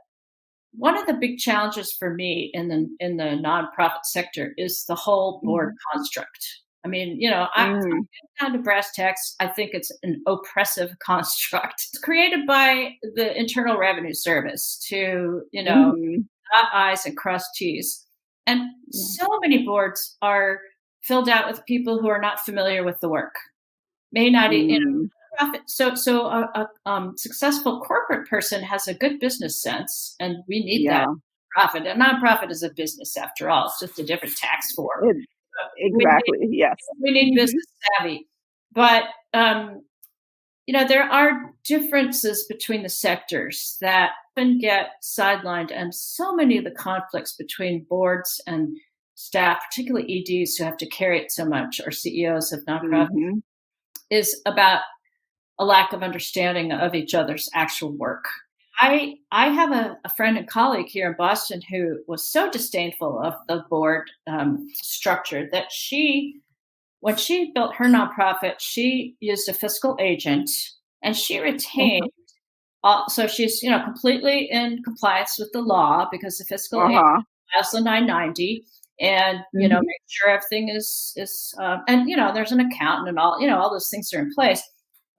one of the big challenges for me in the nonprofit sector is the whole board Mhm. construct. I mean, I'm Mm. down to brass tacks. I think it's an oppressive construct. It's created by the Internal Revenue Service to, Mhm. dot I's and cross T's. And Yeah. so many boards are filled out with people who are not familiar with the work. May not, Mm. profit. So a successful corporate person has a good business sense, and we need that. Yeah. Profit. A nonprofit is a business after all. It's just a different tax form. It We need exactly, yes. Mhm. business savvy, but there are differences between the sectors that often get sidelined, and so many of the conflicts between boards and staff, particularly EDs who have to carry it so much, or CEOs of nonprofits, Mhm. is about a lack of understanding of each other's actual work. I have a friend and colleague here in Boston who was so disdainful of the board structure that when she built her nonprofit, she used a fiscal agent, and she retained. Uh-huh. So she's completely in compliance with the law because the fiscal agent Uh-huh. files the 990, and Mhm. make sure everything is and there's an accountant and all those things are in place,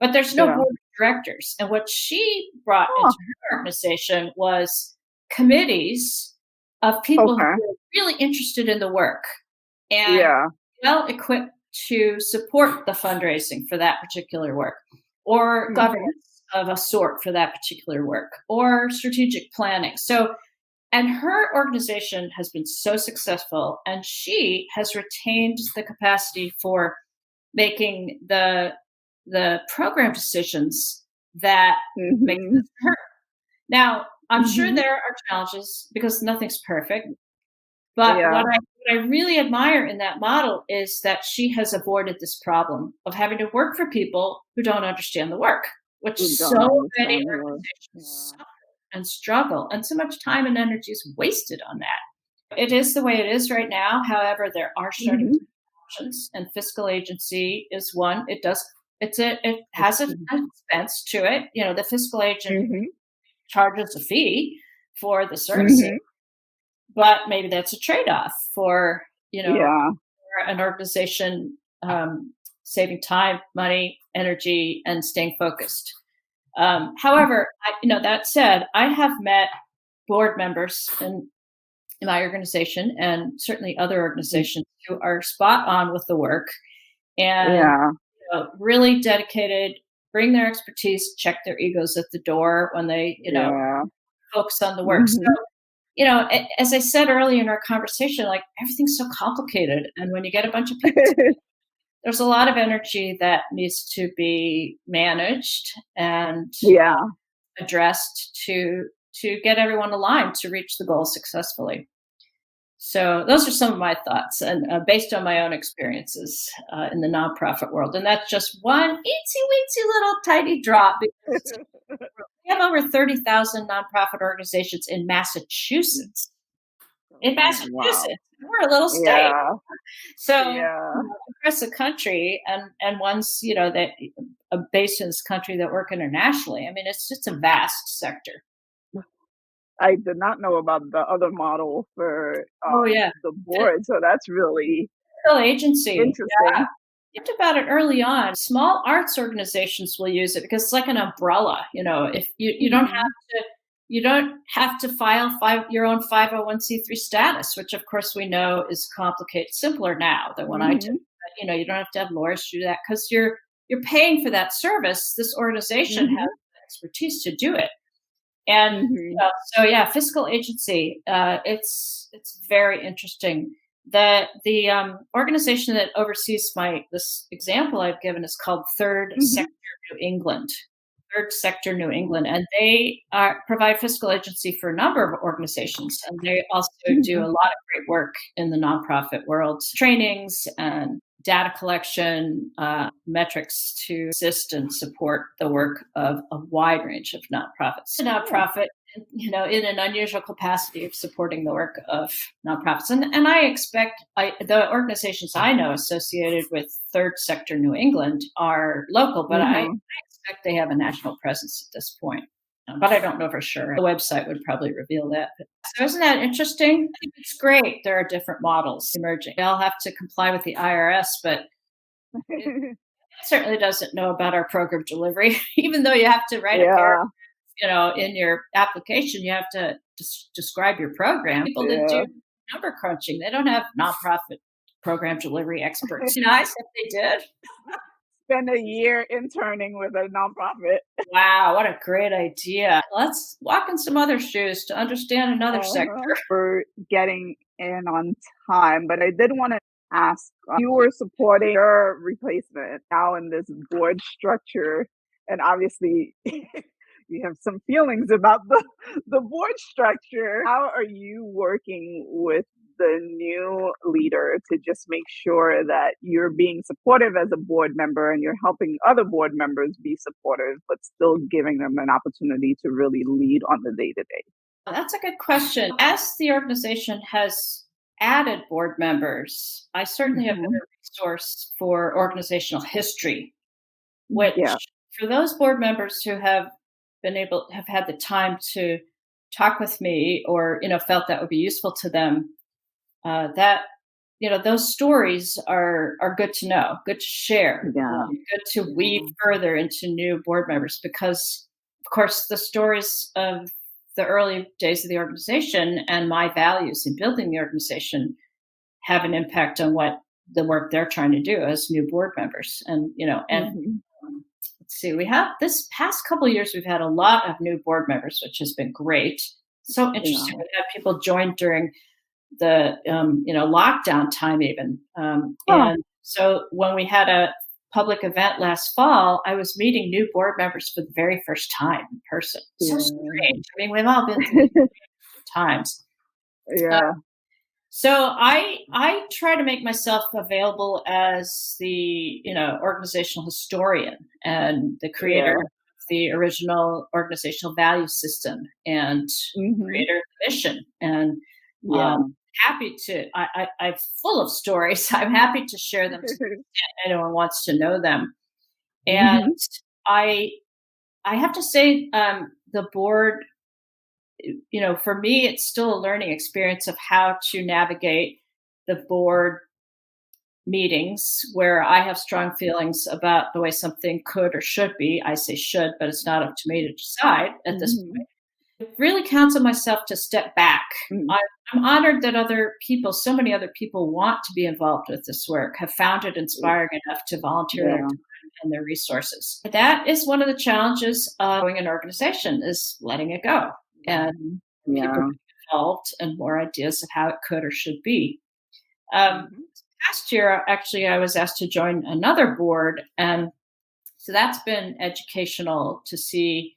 but there's no Yeah. board of directors. And what she brought Oh, into her organization was committees of people who okay. were really interested in the work and Yeah. well equipped to support the fundraising for that particular work, or Mhm. governance of a sort for that particular work, or strategic planning. And her organization has been so successful, and she has retained the capacity for making the program decisions that make Mhm. sense to her. Now, I'm sure Mhm. there are challenges because nothing's perfect. But Yeah. what I really admire in that model is that she has avoided this problem of having to work for people who don't understand the work, which We so don't many understand the word. organizations Yeah. suffer and struggle, and so much time and energy is wasted on that. It is the way it is right now. However, there are starting to Mhm. be options, and fiscal agency is one. It has It's an expense to it. The fiscal agent Mhm. charges a fee for the services, Mhm. but maybe that's a trade-off for Yeah. an organization saving time, money, energy, and staying focused. However, that said, I have met board members in my organization, and certainly other Mm. organizations, who are spot on with the work and Yeah. really dedicated, bring their expertise, check their egos at the door when they Yeah. focus on the work. So, Mhm. as I said earlier in our conversation, like, everything's so complicated, and when you get a bunch of people, there's a lot of energy that needs to be managed and Yeah. addressed to get everyone aligned to reach the goal successfully. So those are some of my thoughts, and based on my own experiences in the nonprofit world. And that's just one eensy weensy little tiny drop, because we have over 30,000 nonprofit organizations in Massachusetts. In Wow. Massachusetts, we're a little state. Yeah. So, Yeah. across the country, and ones that based in this country that work internationally. I mean, it's just a vast sector. I did not know about the other model for, Oh yeah, the board, so that's really fiscal agency. interesting. Talked about it early on. Small arts organizations will use it because it's like an umbrella. If Mhm. you don't have to file your own 501(c)(3) status, which of course we know is complicated. Simpler now than when I did. Mhm. But, you don't have to have lawyers to do that because you're paying for that service. This organization has Mhm. the expertise to do it. And Mhm. so yeah, fiscal agency. It's very interesting. The organization that oversees this example I've given is called Third Mhm. Sector New England. Third Sector New England, and they provide fiscal agency for a number of organizations, and they also do a Mhm. lot of great work in the nonprofit world, trainings and data collection, metrics to assist and support the work of a wide range of nonprofits. A Oh. nonprofit, in an unusual capacity of supporting the work of nonprofits, and I expect the organizations I know associated with Third Sector New England are local, but I Mhm. expect they have a national presence at this point. But I don't know for sure. The website would probably reveal that. So isn't that interesting? I think it's great. There are different models emerging. They all have to comply with the IRS, but it certainly doesn't know about our program delivery, even though you have to write a paragraph, Yeah, in your application, you have to describe your program. People that do yeah. number crunching, they don't have nonprofit program delivery experts. Nice if they did. Spend a year interning with a nonprofit. Wow, what a great idea. Let's walk in some other shoes to understand another sector. For getting in on time, but I did want to ask, you were supporting your replacement now in this board structure, and obviously you have some feelings about the board structure. How are you working with the new leader to just make sure that you're being supportive as a board member and you're helping other board members be supportive, but still giving them an opportunity to really lead on the day to day? That's a good question. As the organization has added board members, I certainly have been Mhm. a resource for organizational history, which Yeah, for those board members who have had the time to talk with me or, felt that would be useful to them, that, those stories are good to know, good to share, yeah, good to weave yeah. further into new board members because, of course, the stories of the early days of the organization and my values in building the organization have an impact on what the work they're trying to do as new board members. And Mhm. let's see, we have this past couple of years, we've had a lot of new board members, which has been great. So interesting. Yeah, We had people join during the lockdown time even, huh, and so when we had a public event last fall, I was meeting new board members for the very first time in person. So yeah. strange. I mean, we've all been through these times. Uh, Yeah, so I try to make myself available as the organizational historian and the creator yeah. of the original organizational value system and Mhm. creator of the mission and um, Yeah. happy to. I'm full of stories. I'm happy to share them to anyone who wants to know them. And Mhm. I I have to say, the board, for me, it's still a learning experience of how to navigate the board meetings where I have strong feelings about the way something could or should be. I say should, but it's not up to me to decide at this Mhm. point. It really counts on myself to step back. Mm. I, I'm honored that so many other people want to be involved with this work, have found it inspiring enough to volunteer their Yeah. time and their resources. That is one of the challenges of growing an organization is letting it go and Mhm. people Yeah. getting involved and more ideas of how it could or should be. Um, Mhm. Last year, actually, I was asked to join another board, and so that's been educational to see.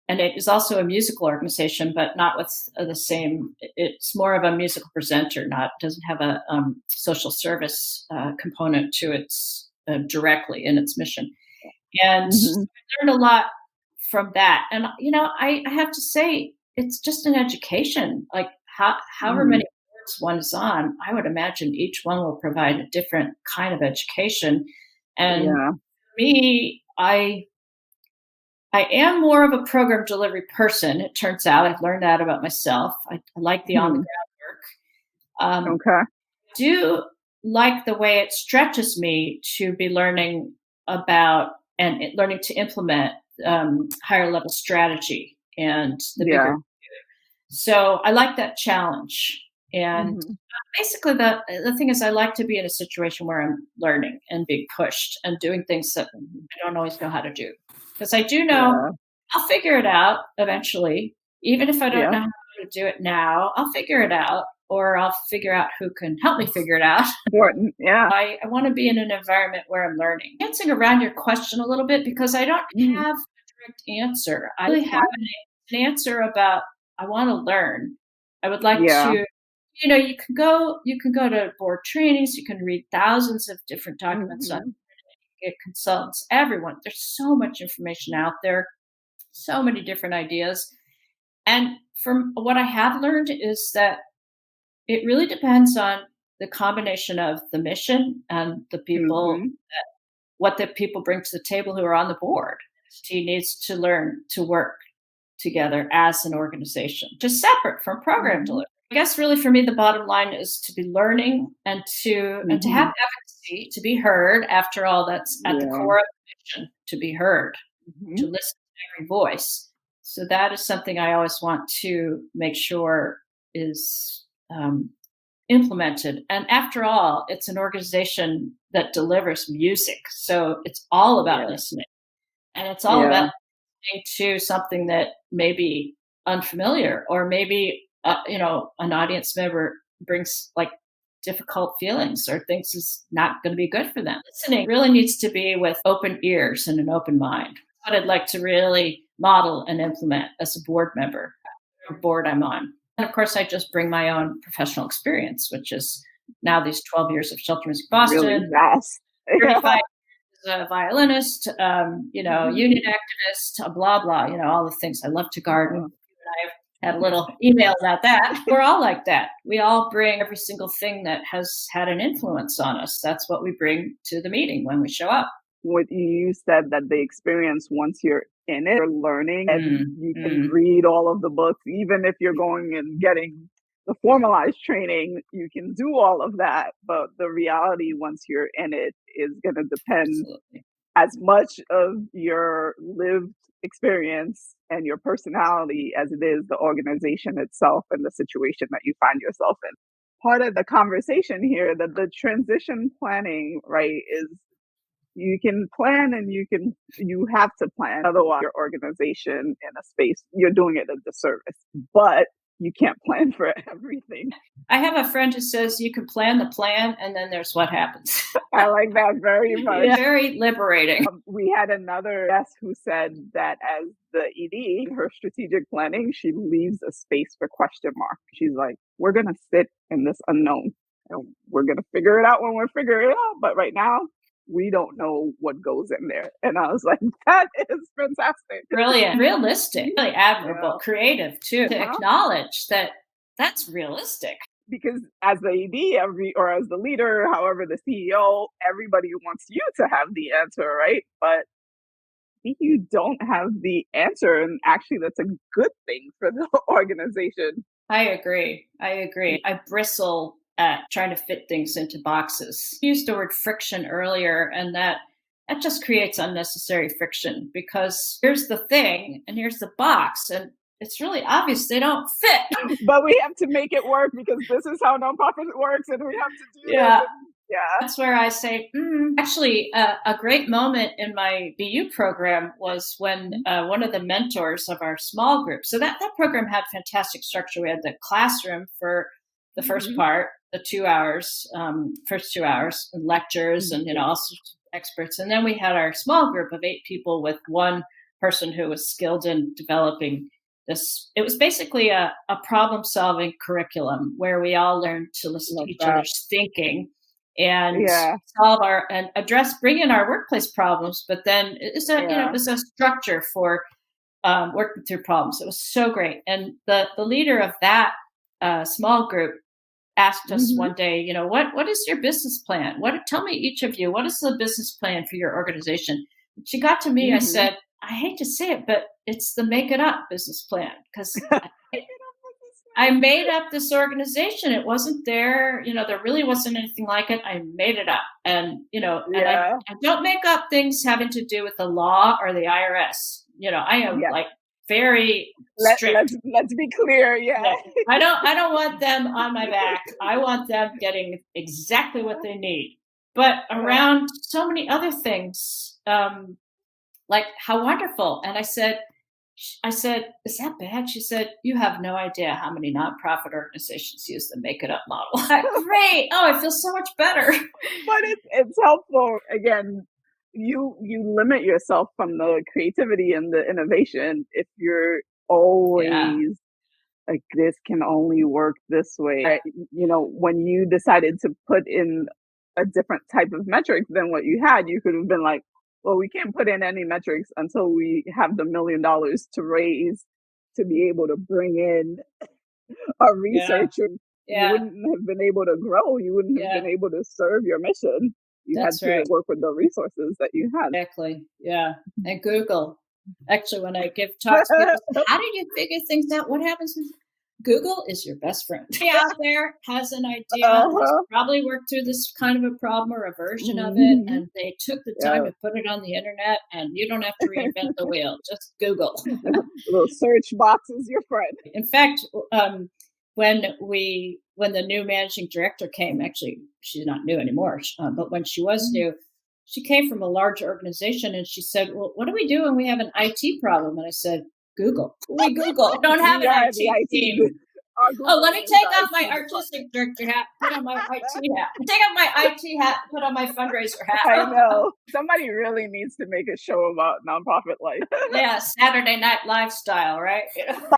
And it is also a musical organization, but not with the same. It's more of a musical presenter, not doesn't have a social service component to its directly in its mission. And Mhm. I learned a lot from that. And I have to say, it's just an education. Like however Mhm. many boards one is on, I would imagine each one will provide a different kind of education. And Yeah. for me, I am more of a program delivery person. It turns out I've learned that about myself. I like the on the Hmm. ground work. Okay. Do like the way it stretches me to be learning about and learning to implement higher level strategy and the bigger. Yeah. So I like that challenge. And Mhm. basically, the thing is, I like to be in a situation where I'm learning and being pushed and doing things that Mhm. I don't always know how to do. Because I do know Yeah. I'll figure it out eventually. Even if I don't Yeah. know how to do it now, I'll figure it out, or I'll figure out who can help me figure it out. Important. Yeah. I want to be in an environment where I'm learning. Dancing around your question a little bit because I don't Mhm. have a direct answer. I really That's have fine. an answer about I want to learn. I would like Yeah. to, you can go to board trainings, you can read thousands of different documents on Mhm. get consultants, everyone. There's so much information out there, so many different ideas. And from what I have learned is that it really depends on the combination of the mission and the people, Mhm. what the people bring to the table who are on the board. He needs to learn to work together as an organization, just separate from program Mhm. delivery. guess really for me, the bottom line is to be learning and to have advocacy, to be heard. After all, that's at the core of the mission, to be heard, to listen to every voice. So that is something I always want to make sure is implemented. And after all, it's an organization that delivers music. So it's all about listening. And it's all about listening to something that may be unfamiliar, or maybe, an audience member brings like difficult feelings or thinks is not going to be good for them. Listening really needs to be with open ears and an open mind. What I'd like to really model and implement as a board member, whatever board I'm on. And of course, I just bring my own professional experience, which is now these 12 years of Shelter Music Boston. Really vast. 35 years as a violinist, union activist, blah, blah, all the things. I love to garden. I've had a little email about that. We're all like that. We all bring every single thing that has had an influence on us. That's what we bring to the meeting when we show up. What you said, that the experience, once you're in it, you're learning, and you can read all of the books, even if you're going and getting the formalized training, you can do all of that. But the reality, once you're in it, is going to depend as much of your lived experience and your personality as it is the organization itself and the situation that you find yourself in. Part of the conversation here, that the transition planning, right, is you can plan and you have to plan. Otherwise, your organization in a space, you're doing it a disservice. But you can't plan for everything. I have a friend who says you can plan the plan and then there's what happens. I like that very much. Yeah, very liberating. We had another guest who said that as the ED, in her strategic planning, she leaves a space for question mark. She's like, we're going to sit in this unknown and we're going to figure it out when we're figuring it out. But right now, we don't know what goes in there. And I was like, that is fantastic. Brilliant. Realistic. Really admirable. Creative, too. To acknowledge that that's realistic. Because as the ED, or as the leader, however, the CEO, everybody wants you to have the answer, right? But if you don't have the answer, and actually that's a good thing for the organization. I agree. I bristle at trying to fit things into boxes. I used the word friction earlier, and that just creates unnecessary friction, because here's the thing and here's the box, and it's really obvious they don't fit. But we have to make it work because this is how nonprofit works, and we have to do this. Yeah. That's where I say, actually, a great moment in my BU program was when one of the mentors of our small group, so that program had fantastic structure. We had the classroom for the first part, the 2 hours, first 2 hours, and lectures and, all sorts of experts. And then we had our small group of 8 people with one person who was skilled in developing this. It was basically a problem-solving curriculum where we all learned to listen to each other's thinking and solve and bring in our workplace problems. But then it was a structure for working through problems. It was so great. And the leader of that small group asked us one day, what is your business plan? Tell me, each of you, what is the business plan for your organization? She got to me, I said, I hate to say it, but it's the make it up business plan, because I made up this organization. It wasn't there. There really wasn't anything like it. I made it up. And, and I don't make up things having to do with the law or the IRS. I am like very strict. Let's be clear. Yeah. I don't want them on my back. I want them getting exactly what they need. But around so many other things, like how wonderful. And I said, is that bad? She said, you have no idea how many nonprofit organizations use the make it up model. Great. Oh, I feel so much better. But it's helpful. Again, you limit yourself from the creativity and the innovation if you're always like, this can only work this way. When you decided to put in a different type of metric than what you had, you could have been like, well, we can't put in any metrics until we have the $1 million to raise to be able to bring in a researcher. You wouldn't have been able to grow. You wouldn't have been able to serve your mission. You had to work with the resources that you had. Exactly. Yeah. And Google. Actually, when I give talks, people say, how did you figure things out? What happens? Google is your best friend. Out there has an idea, Uh-huh. probably worked through this kind of a problem or a version of it, Mhm. and they took the time Yeah. to put it on the internet, and you don't have to reinvent the wheel. Just Google. Little search box is your friend. In fact, um, when the new managing director came, actually, she's not new anymore, but when she was new, she came from a large organization, and she said, "Well, what do we do when we have an IT problem?" And I said, "Google. We Google. We don't have We an are the IT IT. team." Our Oh, Google let me is take the off my IT artistic department. director hat, put on my IT hat. Take off my IT hat, put on my fundraiser hat. I know. Somebody really needs to make a show about nonprofit life. Yeah, Saturday Night Lifestyle, right?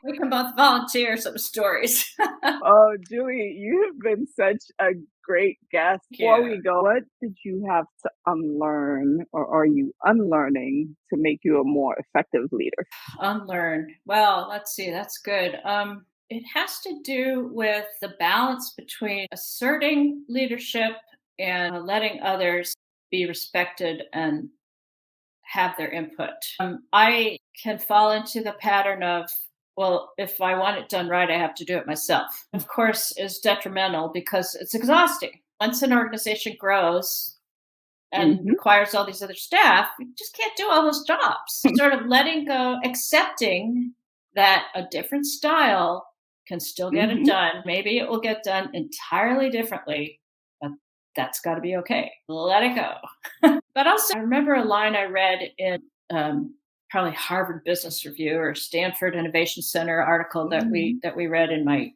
We can both volunteer some stories. Oh, Julie, you have been such a great guest. Before Yeah. we go, what did you have to unlearn or are you unlearning to make you a more effective leader? Unlearn. Well, let's see. That's good. It has to do with the balance between asserting leadership and letting others be respected and have their input. I can fall into the pattern of, well, if I want it done right, I have to do it myself. Of course, is detrimental because it's exhausting. Once an organization grows and Hmm. requires all these other staff, you just can't do all those jobs. Sort of letting go, accepting that a different style can still get it Hmm. done. Maybe it will get done entirely differently, but that's got to be okay. Let it go. But also, I remember a line I read in probably Harvard Business Review or Stanford Innovation Center article that we read in my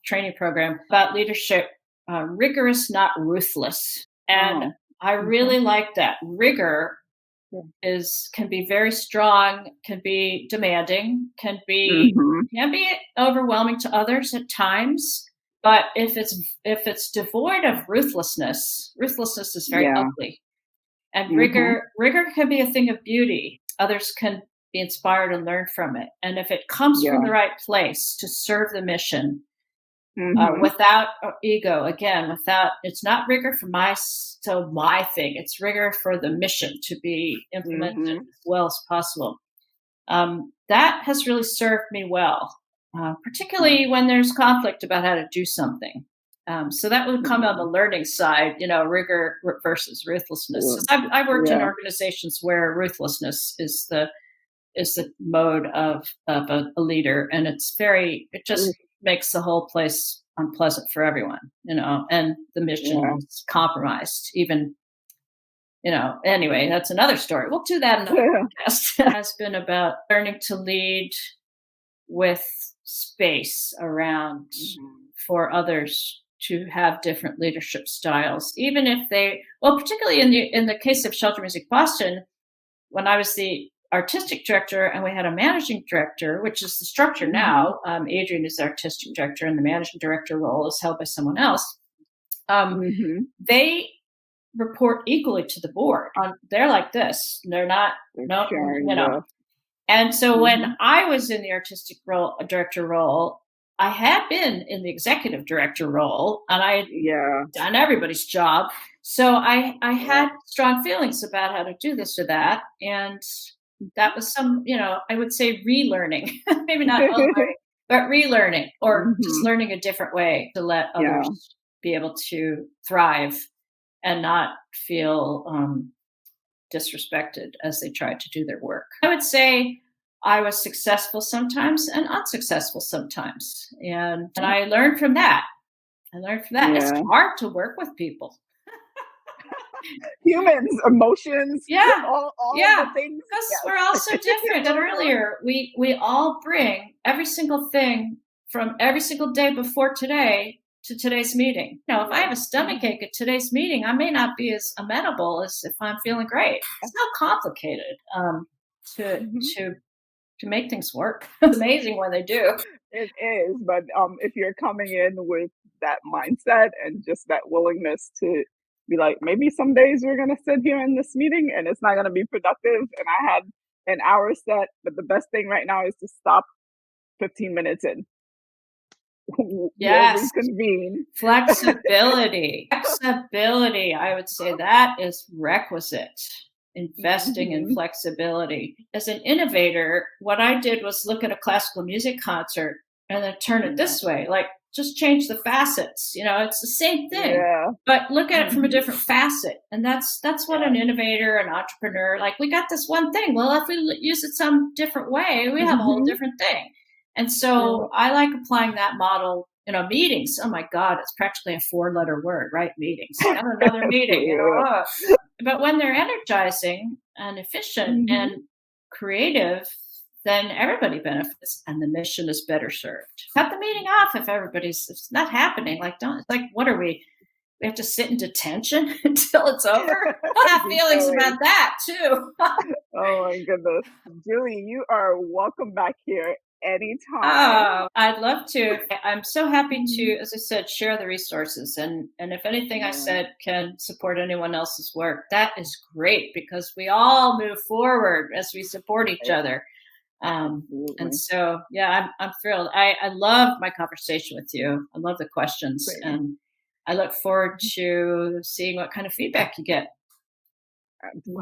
training program about leadership: rigorous, not ruthless. And Oh, I okay. really like that. Rigor Yeah. can be very strong, can be demanding, Hmm. can be overwhelming to others at times. But if it's devoid of ruthlessness is very Yeah. ugly. And Hmm. rigor can be a thing of beauty. Others can be inspired and learn from it. And if it comes from Yeah. the right place to serve the mission, Hmm. without ego, again, without, it's not rigor for my thing. It's rigor for the mission to be implemented Hmm. as well as possible. That has really served me well, particularly when there's conflict about how to do something. So that would come on the learning side, rigor versus ruthlessness. 'Cause I've worked in Yeah. organizations where ruthlessness is the mode of a leader, and it just makes the whole place unpleasant for everyone, and the mission Yeah. is compromised. Even anyway, that's another story. We'll do that another Yeah. podcast. It has been about learning to lead with space around Mhm. for others to have different leadership styles, even if particularly in the case of Shelter Music Boston, when I was the artistic director and we had a managing director, which is the structure Mhm. now. Adrian is the artistic director, and the managing director role is held by someone else. Um, Mhm. they report equally to the board. They're like this. They're not. They're No, sharing the And so when mhm. I was in the artistic role, director role, I had been in the executive director role, and I had Yeah. done everybody's job. So I Yeah. had strong feelings about how to do this or that, and that was some, I would say relearning, maybe not unlearning, but relearning, or just Mhm. learning a different way to let Yeah. others be able to thrive and not feel disrespected as they tried to do their work. I would say I was successful sometimes and unsuccessful sometimes. And I learned from that. I learned from that. It's Yeah. hard to work with people. Humans, emotions, Yeah. all Yeah. the things. Because we're all Yes. so different. And earlier we all bring every single thing from every single day before today to today's meeting. If I have a stomach Mhm. ache at today's meeting, I may not be as amenable as if I'm feeling great. It's not complicated to Mhm. to to make things work. It's amazing when they do. It is, but if you're coming in with that mindset and just that willingness to be like, maybe some days we're gonna sit here in this meeting and it's not gonna be productive, and I had an hour set, but the best thing right now is to stop 15 minutes in. We'll Yes. reconvene. Flexibility. Flexibility, I would say that is requisite. Investing in Mhm. flexibility. As an innovator, what I did was look at a classical music concert and then turn it this way. Like, just change the facets. It's the same thing, Yeah. but look at it from a Mhm. different facet. And that's what Yeah. an innovator, an entrepreneur, like, we got this one thing. Well, if we use it some different way, we have a whole Mhm. different thing. And Yeah. so I like applying that model. Meetings. Oh my God, it's practically a 4-letter word, right? Meetings. Got another meeting. Yeah. But when they're energizing and efficient Mhm. and creative, then everybody benefits and the mission is better served. Cut the meeting off if it's not happening. Like, don't, like, what are we? We have to sit in detention until it's over? I have Keep feelings going. about that too. Oh my goodness. Julie, you are welcome back here anytime. Oh, I'd love to. I'm so happy Mhm. to, as I said, share the resources. And if anything I Yeah, said can support anyone else's work, that is great, because we all move forward as we support each right. other. And Absolutely. so, yeah, I'm thrilled. I love my conversation with you. I love the questions, Great. and I look forward to seeing what kind of feedback you get.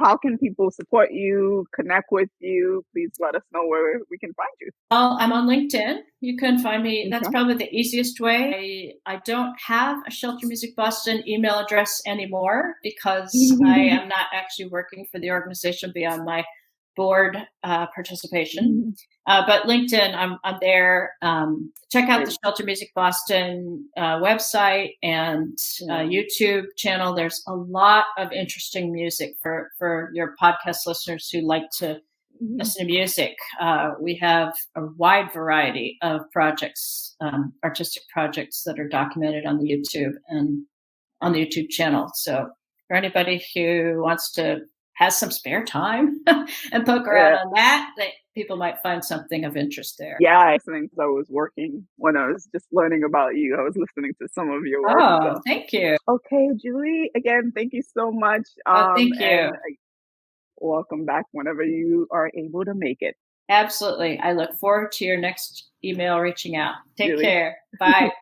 How can people support you, connect with you? Please let us know where we can find you. I'm on LinkedIn. You can find me. That's Okay. probably the easiest way. I don't have a Shelter Music Boston email address anymore, because I am not actually working for the organization beyond my board participation. But LinkedIn, I'm there. Check out the Great. Shelter Music Boston website and Yeah. YouTube channel. There's a lot of interesting music for your podcast listeners who like to Mhm. listen to music. We have a wide variety of projects, artistic projects, that are documented on the YouTube and on the YouTube channel. So for anybody who wants to has some spare time and poke around Yeah. on that, people might find something of interest there. Yeah, listening 'cause I was working when I was just learning about you. I was listening to some of your work. Oh, So, thank you. okay, Julie, again, thank you so much. Oh, thank you. And welcome back whenever you are able to make it, Absolutely. I look forward to your next email reaching out. Take Julie. care. Bye.